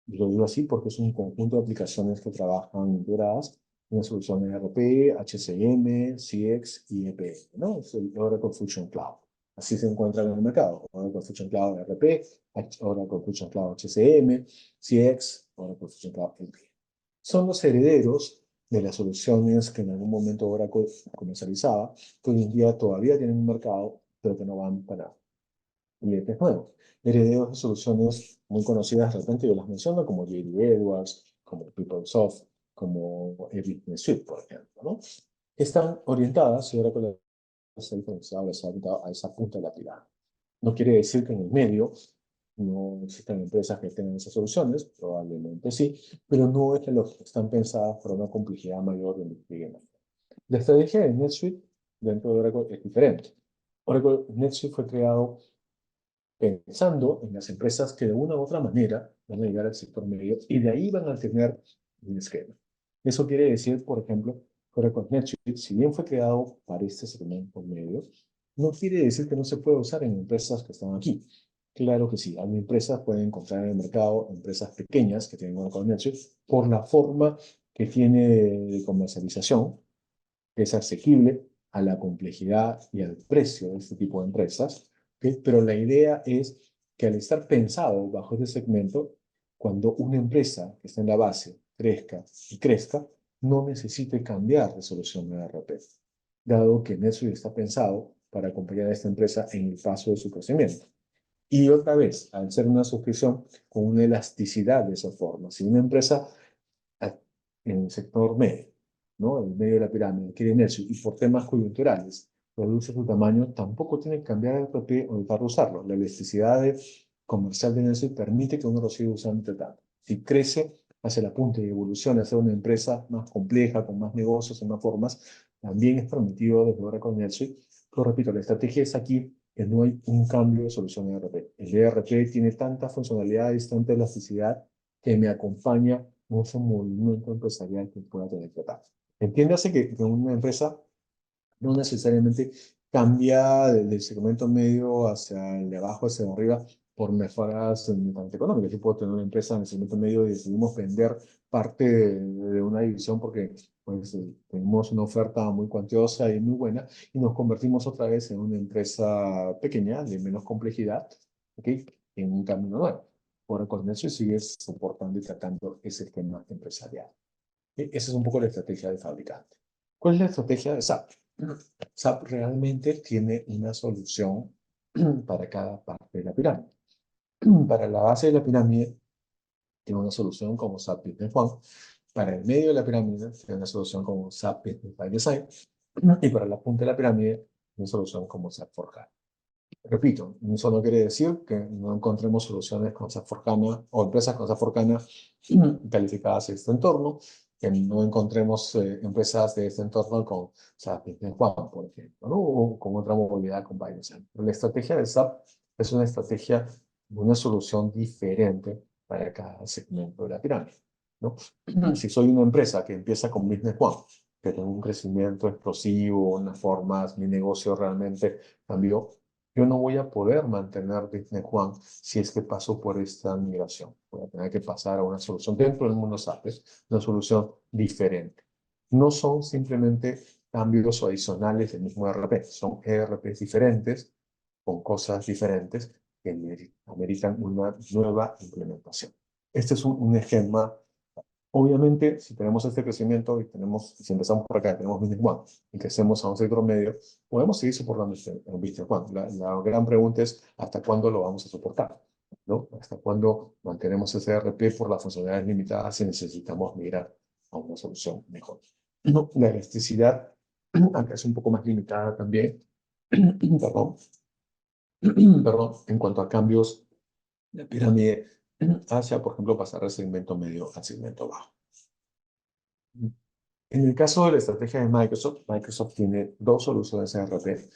Speaker 1: y lo digo así porque es un conjunto de aplicaciones que trabajan integradas, una solución ERP, HCM, CX y EPM, ¿no? Es el Oracle Fusion Cloud. Así se encuentra en el mercado. Oracle Fusion Cloud ERP, Oracle Fusion Cloud HCM, CX, Oracle Fusion Cloud EPM. Son los herederos de las soluciones que en algún momento Oracle comercializaba, que hoy en día todavía tienen un mercado, pero que no van para clientes nuevos. Herederos de soluciones muy conocidas, de repente yo las menciono, como JD Edwards, como PeopleSoft, como Business Suite, por ejemplo, ¿no? Están orientadas, y ahora con la diferenciado, está orientado a esa punta de la pirámide. No quiere decir que en el medio no existan empresas que tengan esas soluciones, probablemente sí, pero no es que están pensadas para una complejidad mayor de despliegue mayor. La estrategia de NetSuite dentro de Oracle es diferente. Oracle NetSuite fue creado pensando en las empresas que de una u otra manera van a llegar al sector medio y de ahí van a tener un esquema. Eso quiere decir, por ejemplo, que Oracle NetSuite, si bien fue creado para este segmento medio, no quiere decir que no se pueda usar en empresas que están aquí. Claro que sí, hay empresas pueden encontrar en el mercado empresas pequeñas que tienen Oracle NetSuite por la forma que tiene de comercialización, que es asequible a la complejidad y al precio de este tipo de empresas, ¿okay? Pero la idea es que al estar pensado bajo este segmento, cuando una empresa que está en la base crezca y crezca, no necesite cambiar de solución de ERP, dado que NetSuite está pensado para acompañar a esta empresa en el paso de su crecimiento. Y otra vez, al ser una suscripción con una elasticidad de esa forma, si una empresa en el sector medio, ¿no? El medio de la pirámide, quiere NetSuite y por temas coyunturales reduce su tamaño, tampoco tiene que cambiar el RP o dejar de usarlo. La elasticidad comercial de NetSuite permite que uno lo siga usando entre tanto. Si crece hacia la punta y evoluciona hacia una empresa más compleja, con más negocios, en más formas, también es permitido desde ahora con NetSuite. Pero repito, la estrategia es aquí que no hay un cambio de solución de ERP. El ERP tiene tanta funcionalidad y tanta elasticidad que me acompaña mucho movimiento empresarial que pueda tener que dar. Entiéndase que una empresa no necesariamente cambia del segmento medio hacia el de abajo, hacia arriba, por mejoras económicas. Yo puedo tener una empresa en el segmento medio y decidimos vender parte de una división porque pues, tenemos una oferta muy cuantiosa y muy buena y nos convertimos otra vez en una empresa pequeña, de menos complejidad, ¿okay? En un camino nuevo. Ahora con eso sigues soportando y tratando ese esquema empresarial. Esa es un poco la estrategia del fabricante. ¿Cuál es la estrategia de SAP? SAP realmente tiene una solución para cada parte de la pirámide. Para la base de la pirámide tiene una solución como SAP Business One. Para el medio de la pirámide tiene una solución como SAP Business by Design. Y para la punta de la pirámide una solución como SAP For HANA. Repito, eso no quiere decir que no encontremos soluciones con SAP For HANA o empresas con SAP For HANA calificadas en este entorno, que no encontremos empresas de este entorno con SAP Business One, por ejemplo, ¿no? O con otra movilidad con Binance. La estrategia de SAP es una estrategia, una solución diferente para cada segmento de la pirámide, ¿no? Si soy una empresa que empieza con Business One, que tengo un crecimiento explosivo, unas formas, mi negocio realmente cambió, yo no voy a poder mantener Business One si es que paso por esta migración. Voy a tener que pasar a una solución dentro del mundo SAP, una solución diferente. No son simplemente cambios adicionales del mismo ERP, son ERPs diferentes, con cosas diferentes que ameritan una nueva implementación. Este es un esquema. Obviamente, si tenemos este crecimiento y si empezamos por acá, tenemos Business One y crecemos a un sector medio, podemos seguir soportando este Business One. La gran pregunta es, ¿hasta cuándo lo vamos a soportar? ¿No? ¿Hasta cuándo mantenemos ese ERP por las funcionalidades limitadas si necesitamos migrar a una solución mejor? No, la elasticidad acá es un poco más limitada también, perdón, perdón, en cuanto a cambios de pirámide hacia, por ejemplo, pasar del segmento medio al segmento bajo. En el caso de la estrategia de Microsoft, Microsoft tiene dos soluciones ERP,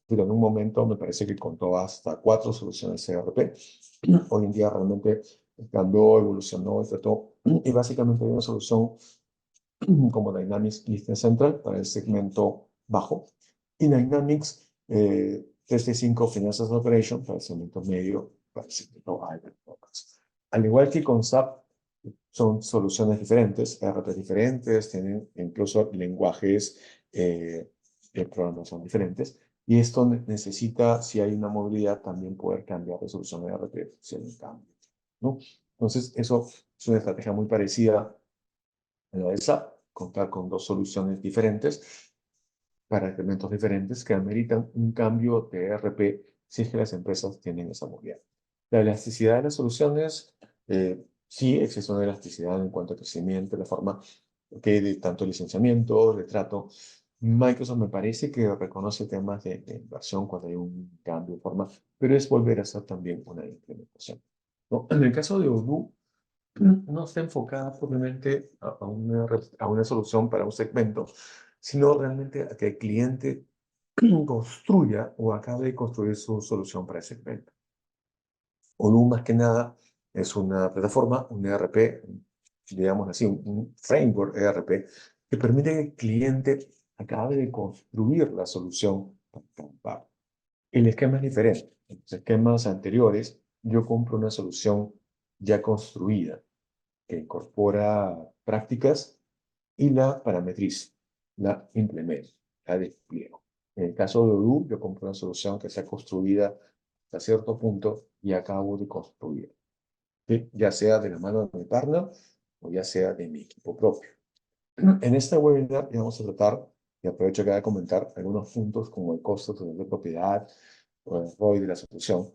Speaker 1: pero en un momento me parece que contó hasta 4 soluciones ERP. Hoy en día realmente cambió, evolucionó, trató, y básicamente hay una solución como Dynamics Business Central para el segmento bajo y Dynamics 365 Finances Operation para el segmento medio, para el segmento alto. Al igual que con SAP, son soluciones diferentes, ERP diferentes, tienen incluso lenguajes de programación diferentes. Y esto necesita, si hay una movilidad, también poder cambiar de solución de ERP si hay un cambio, ¿no? Entonces, eso es una estrategia muy parecida a la de SAP, contar con dos soluciones diferentes para elementos diferentes que ameritan un cambio de ERP si es que las empresas tienen esa movilidad. La elasticidad de las soluciones, sí existe una elasticidad en cuanto a crecimiento, la forma que de tanto licenciamiento, retrato. Microsoft me parece que reconoce temas de inversión cuando hay un cambio de forma, pero es volver a hacer también una implementación, ¿no? En el caso de Odoo, no está enfocada propiamente a una solución para un segmento, sino realmente a que el cliente construya o acabe de construir su solución para ese segmento. Odoo más que nada es una plataforma, un ERP, digamos así, un framework ERP que permite que el cliente acabe de construir la solución para cada. El esquema es diferente. En los esquemas anteriores, yo compro una solución ya construida que incorpora prácticas y la parametriza, la implemento, la despliego. En el caso de Odoo, yo compro una solución que sea construida hasta cierto punto y acabo de construir, ¿sí? Ya sea de la mano de mi partner o ya sea de mi equipo propio. En esta webinar vamos a tratar, y aprovecho que voy a comentar algunos puntos como el costo total de propiedad o el ROI de la solución.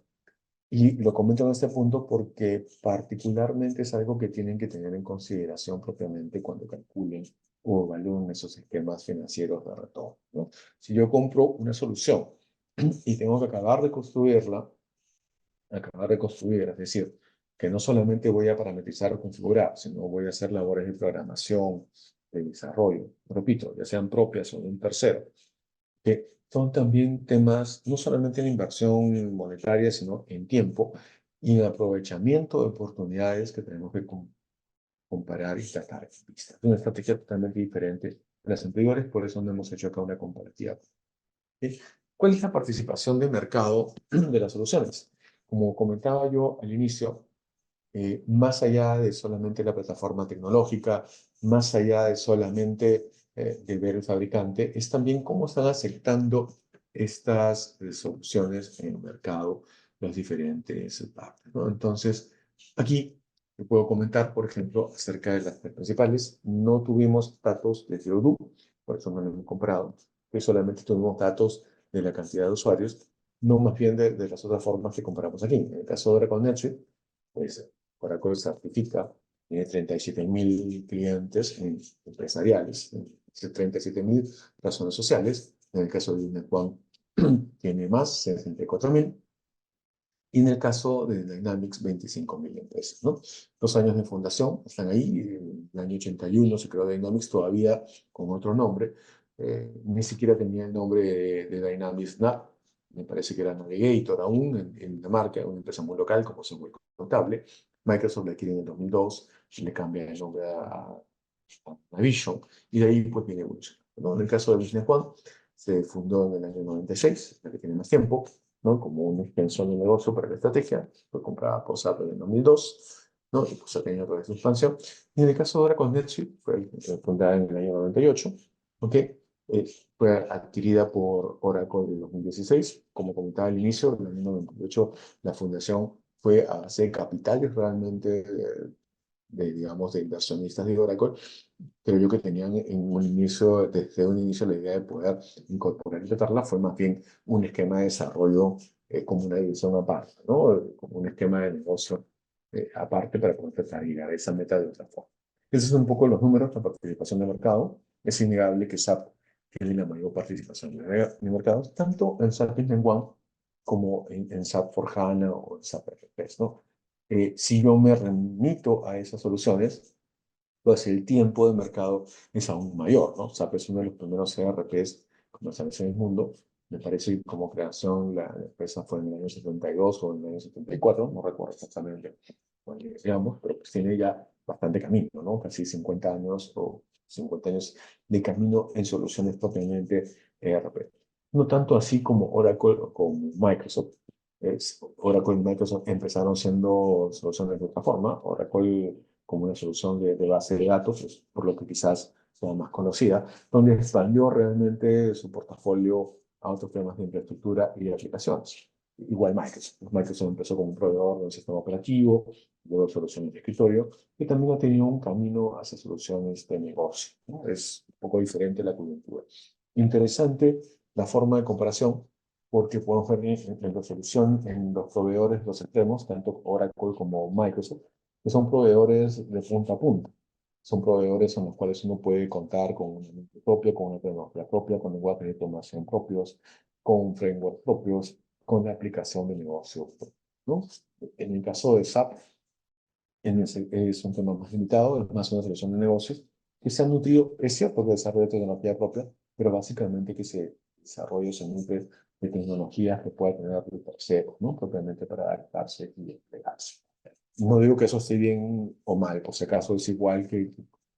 Speaker 1: Y lo comento en este punto porque particularmente es algo que tienen que tener en consideración propiamente cuando calculen o evalúen esos esquemas financieros de retorno, ¿no? Si yo compro una solución y tengo que acabar de construir, es decir, que no solamente voy a parametrizar o configurar, sino voy a hacer labores de programación, de desarrollo, repito, ya sean propias o de un tercero, que son también temas no solamente en inversión monetaria, sino en tiempo y en aprovechamiento de oportunidades que tenemos que comparar y tratar en vista. Es una estrategia totalmente diferente de las anteriores, por eso no hemos hecho acá una comparativa. ¿Sí? ¿Cuál es la participación de mercado de las soluciones? Como comentaba yo al inicio, más allá de solamente la plataforma tecnológica, más allá de solamente de ver el fabricante, es también cómo están aceptando estas soluciones en el mercado los diferentes partes, ¿no? Entonces, aquí te puedo comentar, por ejemplo, acerca de las principales. No tuvimos datos de Geodu, por eso no lo hemos comprado, que solamente tuvimos datos de la cantidad de usuarios, no más bien de las otras formas que comparamos aquí. En el caso de Oracle NetSuite, pues Oracle certifica, tiene 37.000 clientes empresariales, 37.000 razones sociales. En el caso de Business One, tiene más, 64.000. Y en el caso de Dynamics, 25.000 empresas, ¿no? Los años de fundación están ahí. En el año 81 se creó Dynamics todavía con otro nombre. Ni siquiera tenía el nombre de Dynamics Snap. Me parece que era Navigator aún en la marca, una empresa muy local como software contable. Microsoft la adquiere en el 2002 y le cambia el nombre a Navision. Y de ahí pues viene evolución, ¿no? En el caso de Business One, se fundó en el año 96, la que tiene más tiempo, ¿no? Como una extensión de negocio para la estrategia. Fue comprada por SAP en el 2002, ¿no? Y pues ha tenido toda esa expansión. Y en el caso de Oracle NetSuite, fue fundada en el año 98, ¿ok? Fue adquirida por Oracle en 2016. Como comentaba al inicio, en el año 98, la fundación fue a base de capitales realmente digamos, de inversionistas de Oracle, creo yo que tenían desde un inicio la idea de poder incorporar y tratarla, fue más bien un esquema de desarrollo como una división aparte, ¿no? Como un esquema de negocio aparte para poder tratar de llegar a esa meta de otra forma. Esos son un poco los números de participación de mercado. Es innegable que SAP tiene la mayor participación de mercado, tanto en SAP Business One como en SAP for HANA o en SAP RFPs, ¿no? Si yo me remito a esas soluciones, pues el tiempo de mercado es aún mayor, ¿no? SAP es uno de los primeros ERPs comerciales en el mundo. Me parece que como creación la empresa fue en el año 72 o en el año 74, no recuerdo exactamente, bueno, digamos, pero pues tiene ya bastante camino, ¿no? Casi 50 años o 50 años de camino en soluciones propiamente ERP. No tanto así como Oracle o como Microsoft. Oracle y Microsoft empezaron siendo soluciones de otra forma. Oracle como una solución de base de datos, es por lo que quizás sea más conocida, donde expandió realmente su portafolio a otros temas de infraestructura y de aplicaciones. Igual Microsoft. Microsoft empezó como un proveedor de un sistema operativo, luego soluciones de escritorio, y también ha tenido un camino hacia soluciones de negocio, ¿no? Es un poco diferente la coyuntura. Interesante la forma de comparación, porque podemos ver en la solución en los proveedores, los extremos, tanto Oracle como Microsoft, que son proveedores de punta a punta. Son proveedores en los cuales uno puede contar con una mente propia, con una tecnología propia, con lenguajes de programación propios, con frameworks propios, con la aplicación de negocio, ¿no? En el caso de SAP, es un tema más limitado, es más una solución de negocios que se han nutrido, es cierto, de desarrollo de tecnología propia, pero básicamente que se desarrolle, se nutre de tecnologías que pueda tener de terceros, ¿no? Propiamente para adaptarse y desplegarse. No digo que eso esté bien o mal, por si acaso es igual que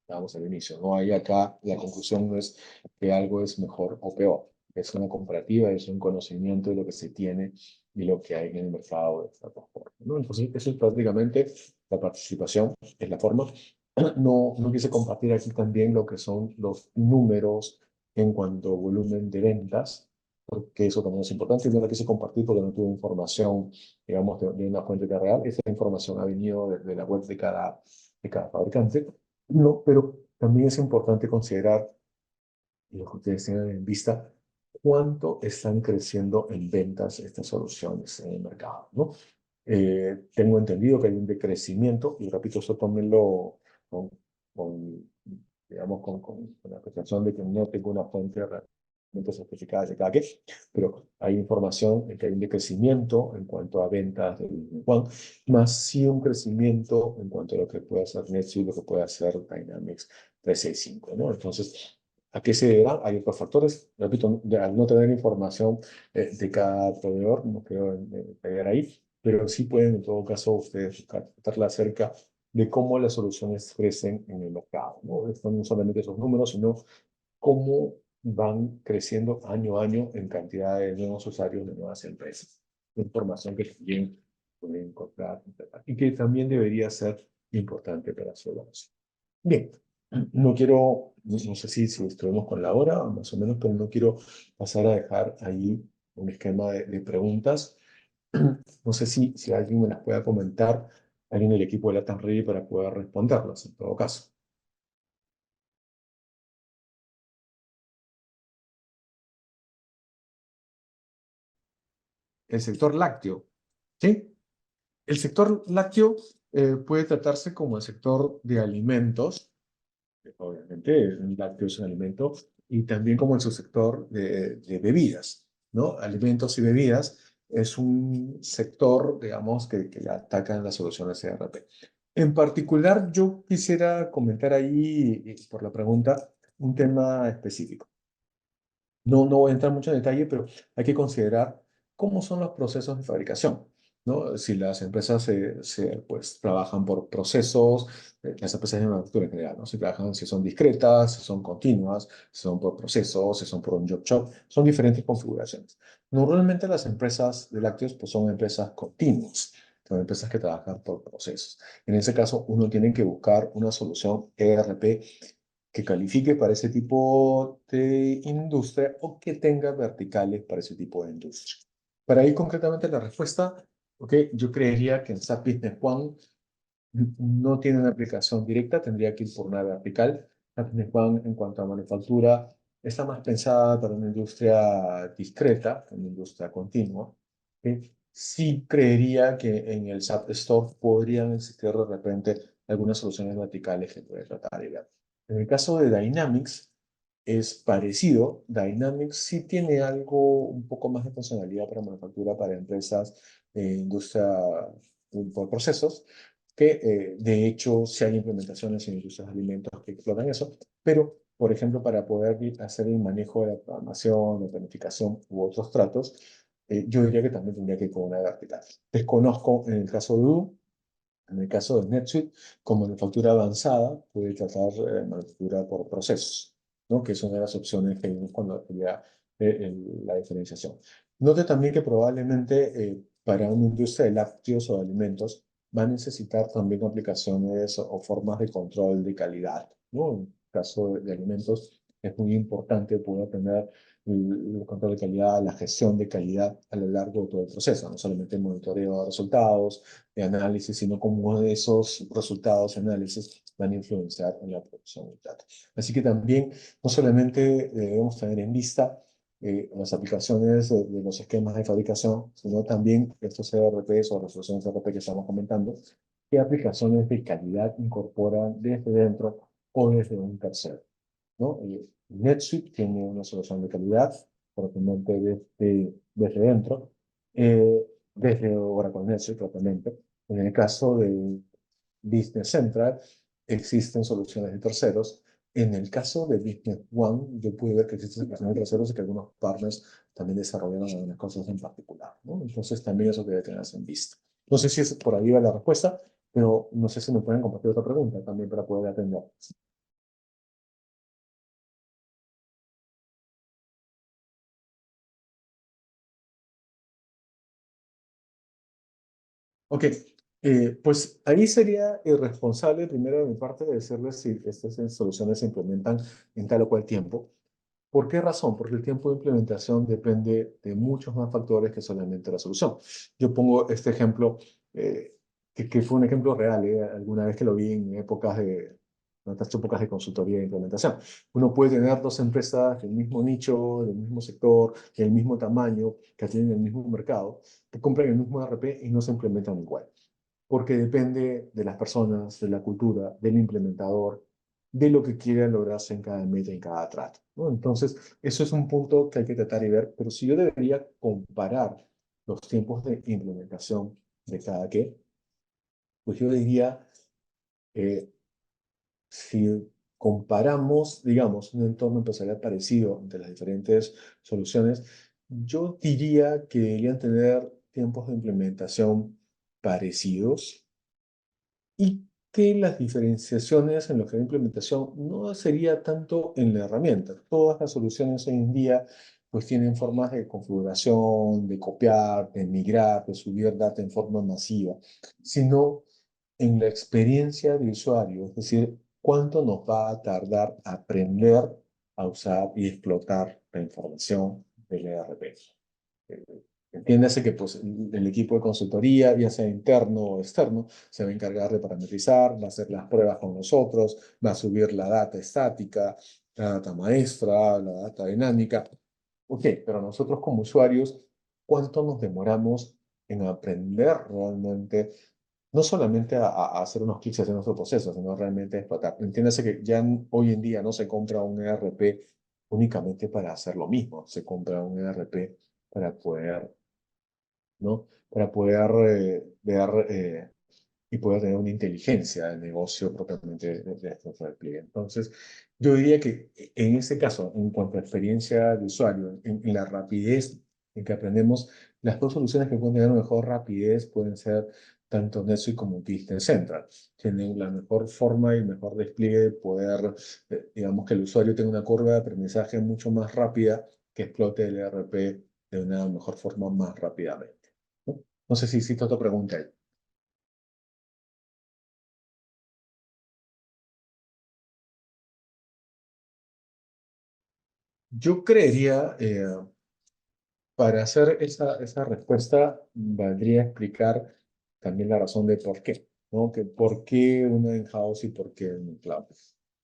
Speaker 1: estábamos al inicio. No hay acá, la conclusión no es que algo es mejor o peor. Es una comparativa, es un conocimiento de lo que se tiene y lo que hay en el mercado de esta plataforma, ¿no? Entonces, eso es prácticamente la participación, es la forma. No quise compartir aquí también lo que son los números en cuanto a volumen de ventas, porque eso también es importante. Y no la quise compartir porque no tuve información, digamos, de una fuente real. Esa información ha venido de la web de cada fabricante. No, pero también es importante considerar, y lo que ustedes tengan en vista, cuánto están creciendo en ventas estas soluciones en el mercado, ¿no? Tengo entendido que hay un decrecimiento, y repito, eso tómenlo con, con, digamos, con la percepción de que no tengo una fuente realmente certificada de cada que, pero hay información de que hay un decrecimiento en cuanto a ventas de Business One, más sí un crecimiento en cuanto a lo que puede hacer NetSuite, lo que puede hacer Dynamics 365, ¿no? Entonces, ¿a qué se deberá? Hay otros factores. Repito, al no tener información de cada proveedor, no quiero pegar ahí, pero sí pueden en todo caso ustedes tratarla acerca de cómo las soluciones crecen en el mercado, ¿no? Esto no solamente esos números, sino cómo van creciendo año a año en cantidad de nuevos usuarios de nuevas empresas. Información que también pueden encontrar y que también debería ser importante para su negocio. Bien, no quiero, no sé si estuvimos con la hora, más o menos, pero no quiero pasar a dejar ahí un esquema de preguntas. No sé si alguien me las pueda comentar, alguien del equipo de Latam Ready para poder responderlas en todo caso. El sector lácteo, ¿sí? El sector lácteo puede tratarse como el sector de alimentos, obviamente el lácteo es un alimento, y también como el subsector de bebidas, ¿no? Alimentos y bebidas es un sector, digamos, que atacan las soluciones ERP. En particular, yo quisiera comentar ahí, por la pregunta, un tema específico. No voy a entrar mucho en detalle, pero hay que considerar cómo son los procesos de fabricación, ¿no? Si las empresas pues, trabajan por procesos, las empresas de manufactura en general, ¿no? Si trabajan, si son discretas, si son continuas, si son por procesos, si son por un job shop, son diferentes configuraciones. Normalmente las empresas de lácteos pues, son empresas continuas, son empresas que trabajan por procesos. En ese caso, uno tiene que buscar una solución ERP que califique para ese tipo de industria o que tenga verticales para ese tipo de industria. Para ir concretamente a la respuesta, okay, yo creería que en SAP Business One no tiene una aplicación directa, tendría que ir por una vertical. SAP Business One en cuanto a manufactura está más pensada para una industria discreta, una industria continua. ¿Okay? Sí creería que en el SAP Store podrían existir de repente algunas soluciones verticales que puede tratar y ver. En el caso de Dynamics, es parecido. Dynamics sí tiene algo, un poco más de funcionalidad para manufactura para empresas de industria por procesos, que de hecho sí hay implementaciones en industrias de alimentos que explotan eso, pero por ejemplo para poder hacer el manejo de la programación, la planificación u otros tratos, yo diría que también tendría que ir con una vertical. Desconozco en el caso de Udo. En el caso de NetSuite, con manufactura avanzada, puede tratar manufactura por procesos, ¿no? Que es una de las opciones que vimos cuando había la diferenciación. Note también que probablemente para una industria de lácteos o de alimentos va a necesitar también aplicaciones o formas de control de calidad, ¿no? En el caso de alimentos es muy importante poder tener el control de calidad, la gestión de calidad a lo largo de todo el proceso, no solamente el monitoreo de resultados, de análisis, sino cómo esos resultados y análisis van a influenciar en la producción de datos. Así que también no solamente debemos tener en vista las aplicaciones de los esquemas de fabricación, sino también estos CRPs o resoluciones CRP que estamos comentando, qué aplicaciones de calidad incorporan desde dentro o desde un tercero, ¿no? NetSuite tiene una solución de calidad, propiamente desde dentro, desde Oracle NetSuite propiamente. En el caso de Business Central, existen soluciones de terceros. En el caso de Business One, yo pude ver que existen soluciones de terceros y que algunos partners también desarrollaron algunas cosas en particular, ¿no? Entonces también eso debe tenerse en vista. No sé si es por ahí va la respuesta, pero no sé si me pueden compartir otra pregunta también para poder atender. Ok, pues ahí sería irresponsable primero de mi parte de decirles si estas soluciones se implementan en tal o cual tiempo. ¿Por qué razón? Porque el tiempo de implementación depende de muchos más factores que solamente la solución. Yo pongo este ejemplo, eh, que fue un ejemplo real, alguna vez que lo vi en otras épocas de consultoría de implementación. Uno puede tener dos empresas del mismo nicho, del mismo sector, del mismo tamaño, que tienen el mismo mercado, que compran el mismo ERP y no se implementan igual, porque depende de las personas, de la cultura, del implementador, de lo que quieren lograrse en cada meta, en cada trato, ¿no? Entonces, eso es un punto que hay que tratar y ver, pero si yo debería comparar los tiempos de implementación de cada qué, pues yo diría, eh, si comparamos, digamos, un entorno empresarial parecido entre las diferentes soluciones, yo diría que deberían tener tiempos de implementación parecidos y que las diferenciaciones en lo que es la implementación no sería tanto en la herramienta. Todas las soluciones hoy en día pues tienen formas de configuración, de copiar, de migrar, de subir data en forma masiva, sino en la experiencia de usuario, es decir, cuánto nos va a tardar aprender a usar y explotar la información del ERP. Eh, Entiéndase que pues, el equipo de consultoría, ya sea interno o externo, se va a encargar de parametrizar, va a hacer las pruebas con nosotros, va a subir la data estática, la data maestra, la data dinámica. Ok, pero nosotros como usuarios, ¿cuánto nos demoramos en aprender realmente? No solamente a hacer unos clics en nuestro proceso, sino realmente a explotar. Entiéndase que ya hoy en día no se compra un ERP únicamente para hacer lo mismo, se compra un ERP para poder, ¿no? Para poder ver y poder tener una inteligencia del negocio propiamente de este despliegue. Entonces, yo diría que en este caso, en cuanto a experiencia de usuario, en la rapidez en que aprendemos, las dos soluciones que pueden tener mejor rapidez pueden ser tanto NetSuite como Business Central. Tienen la mejor forma y mejor despliegue de poder, digamos, que el usuario tenga una curva de aprendizaje mucho más rápida que explote el ERP de una mejor forma más rápidamente. ¿No? No sé si hiciste otra pregunta ahí. Yo creería, para hacer esa respuesta, valdría explicar también la razón de por qué, ¿no? Que por qué una in-house y por qué un cloud.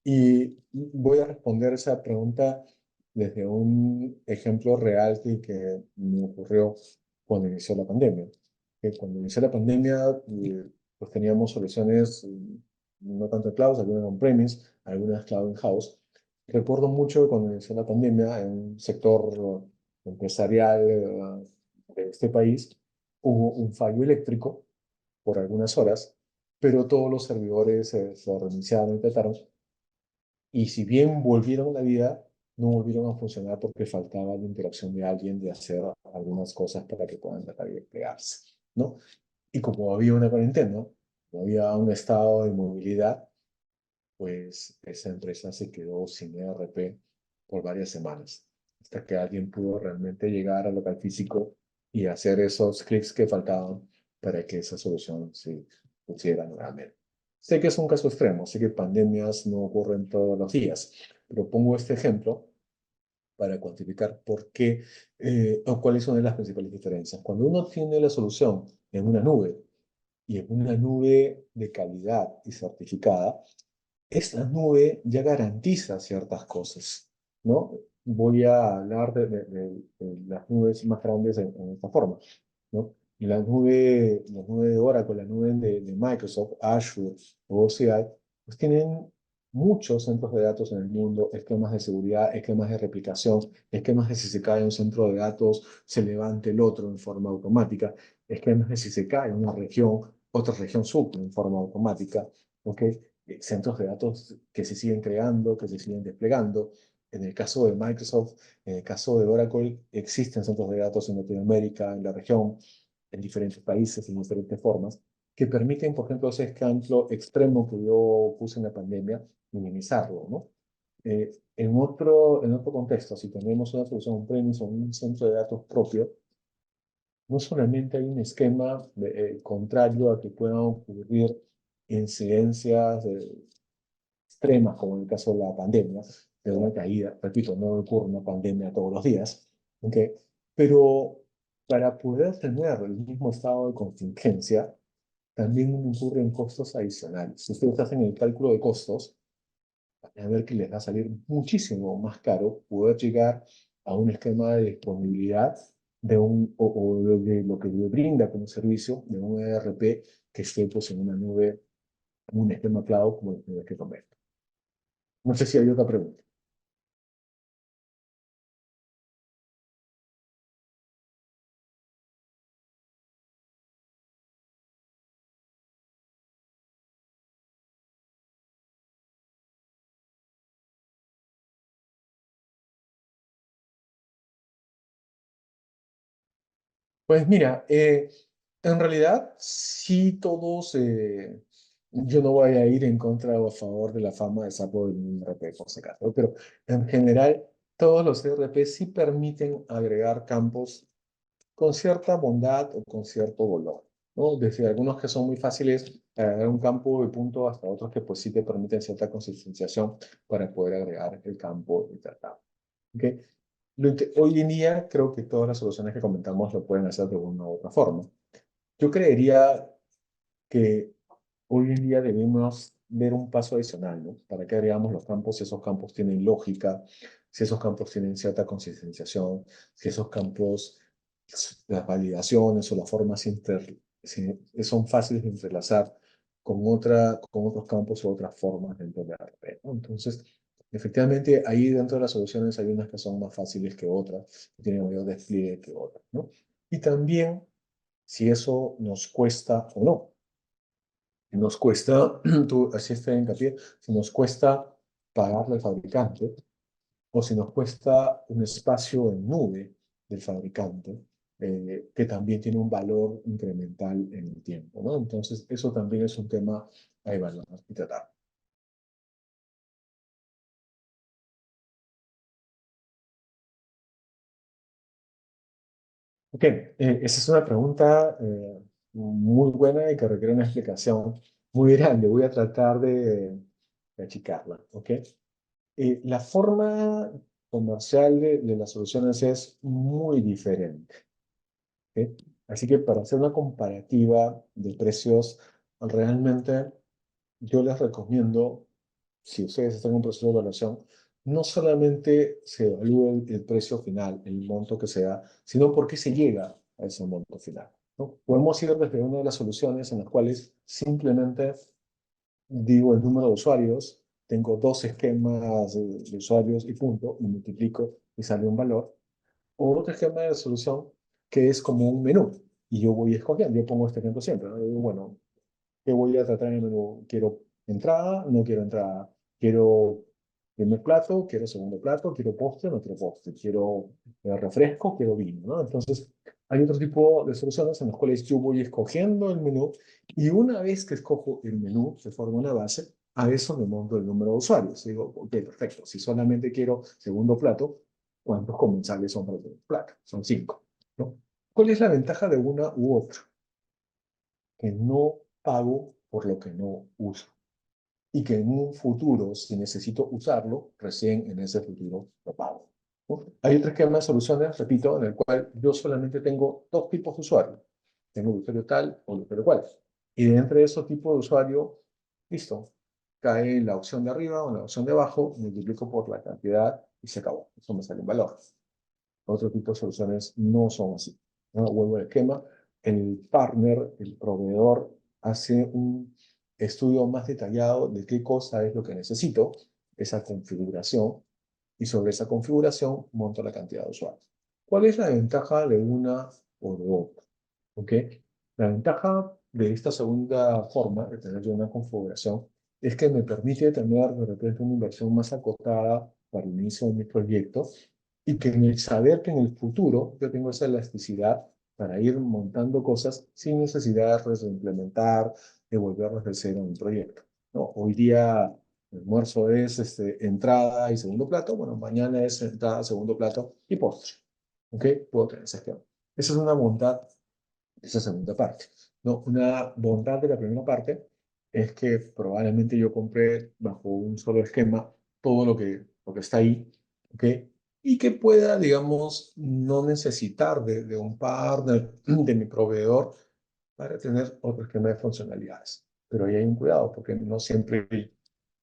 Speaker 1: Y voy a responder esa pregunta desde un ejemplo real que me ocurrió cuando inició la pandemia. Que cuando inició la pandemia, pues teníamos soluciones, no tanto en cloud, algunas on-premise, algunas cloud in-house. Recuerdo mucho que cuando inició la pandemia, en un sector empresarial de este país, hubo un fallo eléctrico por algunas horas, pero todos los servidores se reiniciaron y trataron. Y si bien volvieron a la vida, no volvieron a funcionar porque faltaba la interacción de alguien de hacer algunas cosas para que puedan tratar de desplegarse, ¿no? Y como había una cuarentena, no había un estado de movilidad, pues esa empresa se quedó sin ERP por varias semanas, hasta que alguien pudo realmente llegar al local físico y hacer esos clics que faltaban para que esa solución se pusiera nuevamente. Sé que es un caso extremo, sé que pandemias no ocurren todos los días, pero pongo este ejemplo para cuantificar por qué o cuáles son las principales diferencias. Cuando uno tiene la solución en una nube y en una nube de calidad y certificada, esta nube ya garantiza ciertas cosas, ¿no? Voy a hablar de las nubes más grandes en esta forma, ¿no? Y la nube de Oracle, la nube de Microsoft, Azure o OCI, pues tienen muchos centros de datos en el mundo, esquemas de seguridad, esquemas de replicación, esquemas de si se cae un centro de datos, se levante el otro en forma automática, esquemas de si se cae una región, otra región suple en forma automática, ¿ok? Centros de datos que se siguen creando, que se siguen desplegando. En el caso de Microsoft, en el caso de Oracle, existen centros de datos en Latinoamérica, en la región, en diferentes países, en diferentes formas, que permiten, por ejemplo, ese ejemplo extremo que yo puse en la pandemia, minimizarlo, ¿no? En otro contexto, si tenemos una solución on-premise o un centro de datos propio, no solamente hay un esquema contrario a que puedan ocurrir incidencias extremas, como en el caso de la pandemia, de una caída. Repito, no ocurre una pandemia todos los días, ¿ok? Pero para poder tener el mismo estado de contingencia, también incurren costos adicionales. Si ustedes hacen el cálculo de costos, van a ver que les va a salir muchísimo más caro poder llegar a un esquema de disponibilidad o de lo que le brinda como servicio de un ERP que esté pues, en una nube, en un esquema cloud como el que comento. No sé si hay otra pregunta. Pues mira, en realidad sí todos, yo no voy a ir en contra o a favor de la fama de sapo del ERP, por si acaso, pero en general todos los ERP sí permiten agregar campos con cierta bondad o con cierto dolor, ¿no? Desde algunos que son muy fáciles agregar un campo de punto hasta otros que pues sí te permiten cierta consistenciación para poder agregar el campo de tratado. ¿Okay? Hoy en día creo que todas las soluciones que comentamos lo pueden hacer de una u otra forma. Yo creería que hoy en día debemos ver un paso adicional, ¿no? Para que agregamos los campos, si esos campos tienen lógica, si esos campos tienen cierta consistenciación, si esos campos, las validaciones o las formas son fáciles de entrelazar con otros campos o otras formas dentro de la red, ¿no? Entonces, efectivamente, ahí dentro de las soluciones hay unas que son más fáciles que otras, que tienen mayor despliegue que otras, ¿no? Y también si eso nos cuesta o no. Nos cuesta, tú hacías hincapié, si nos cuesta pagarle al fabricante o si nos cuesta un espacio en nube del fabricante, que también tiene un valor incremental en el tiempo, ¿no? Entonces, eso también es un tema a evaluar y tratar. Ok, esa es una pregunta muy buena y que requiere una explicación muy grande. Voy a tratar de achicarla, ¿ok? La forma comercial de las soluciones es muy diferente. ¿Ok? Así que para hacer una comparativa de precios, realmente yo les recomiendo, si ustedes están en un proceso de evaluación, no solamente se evalúe el precio final, el monto que sea, sino por qué se llega a ese monto final, ¿no? Podemos ir desde una de las soluciones en las cuales simplemente digo el número de usuarios, tengo dos esquemas de usuarios y punto, y multiplico y sale un valor. O otro esquema de solución que es como un menú, y yo voy escogiendo, yo pongo este ejemplo siempre, ¿no? Yo digo, bueno, ¿qué voy a tratar en el menú? Quiero entrada, no quiero entrada. Quiero primer plato, quiero segundo plato, quiero postre, no quiero postre. Quiero refresco, quiero vino, ¿no? Entonces, hay otro tipo de soluciones en las cuales yo voy escogiendo el menú y una vez que escojo el menú, se forma una base, a eso me monto el número de usuarios. Digo, ok, perfecto, si solamente quiero segundo plato, ¿cuántos comensales son para el segundo plato? Son cinco, ¿no? ¿Cuál es la ventaja de una u otra? Que no pago por lo que no uso y que en un futuro, si necesito usarlo, recién en ese futuro lo pago, ¿no? Hay otro esquema de soluciones, repito, en el cual yo solamente tengo dos tipos de usuario. Tengo el usuario tal o el usuario cual. Y de entre esos tipos de usuario, listo, cae en la opción de arriba o en la opción de abajo, multiplico por la cantidad y se acabó. Eso me sale un valor. Otro tipo de soluciones no son así, ¿no? Vuelvo al esquema. El partner, el proveedor, hace un estudio más detallado de qué cosa es lo que necesito, esa configuración, y sobre esa configuración monto la cantidad de usuarios. ¿Cuál es la ventaja de una o de otra? ¿Ok? La ventaja de esta segunda forma de tener yo una configuración es que me permite tener de repente una inversión más acotada para el inicio de mi proyecto y que en el saber que en el futuro yo tengo esa elasticidad para ir montando cosas sin necesidad de implementar, de volver desde cero en un proyecto, ¿no? Hoy día el almuerzo es entrada y segundo plato, bueno, mañana es entrada, segundo plato y postre. ¿Ok? Puedo tener ese esquema. Esa es una bondad de esa segunda parte, ¿no? Una bondad de la primera parte es que probablemente yo compré bajo un solo esquema todo lo que porque está ahí, ¿ok? Y que pueda, digamos, no necesitar de un partner, de mi proveedor, para tener otro esquema de funcionalidades. Pero ahí hay un cuidado, porque no siempre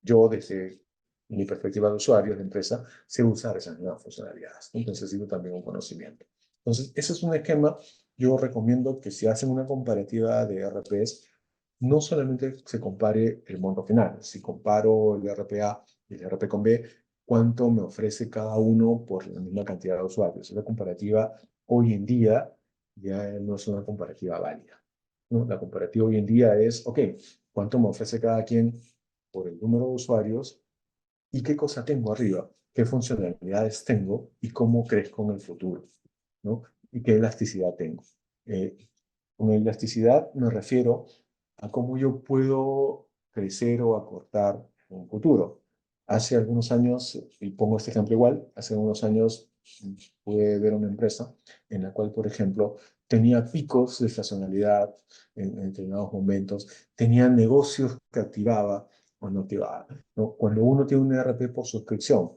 Speaker 1: yo, desde mi perspectiva de usuario de empresa, sé usar esas nuevas funcionalidades. Entonces, necesito también un conocimiento. Entonces, ese es un esquema. Yo recomiendo que si hacen una comparativa de RPs, no solamente se compare el monto final. Si comparo el RPA y el RP con B, ¿cuánto me ofrece cada uno por la misma cantidad de usuarios? La comparativa hoy en día ya no es una comparativa válida, ¿no? La comparativa hoy en día es, ok, ¿cuánto me ofrece cada quien por el número de usuarios y qué cosa tengo arriba? ¿Qué funcionalidades tengo y cómo crezco en el futuro? ¿No? Y qué elasticidad tengo. Eh, con elasticidad me refiero a cómo yo puedo crecer o acortar en un futuro. Hace algunos años, y pongo este ejemplo igual, hace algunos años pude ver una empresa en la cual, por ejemplo, tenía picos de estacionalidad en determinados momentos, tenía negocios que activaba o no activaba, ¿no? Cuando uno tiene un ERP por suscripción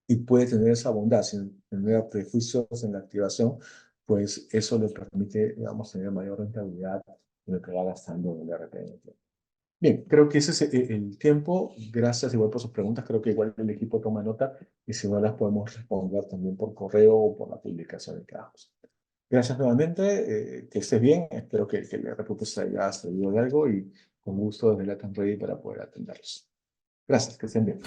Speaker 1: y puede tener esa bondad sin tener prejuicios en la activación, pues eso le permite, digamos, tener mayor rentabilidad en lo que va gastando en el ERP. Bien, creo que ese es el tiempo. Gracias igual por sus preguntas. Creo que igual el equipo toma nota y si no las podemos responder también por correo o por la publicación que hagamos. Gracias nuevamente, que estés bien. Espero que el RP se haya servido de algo y con gusto desde Latin Ready para poder atenderlos. Gracias, que estén bien.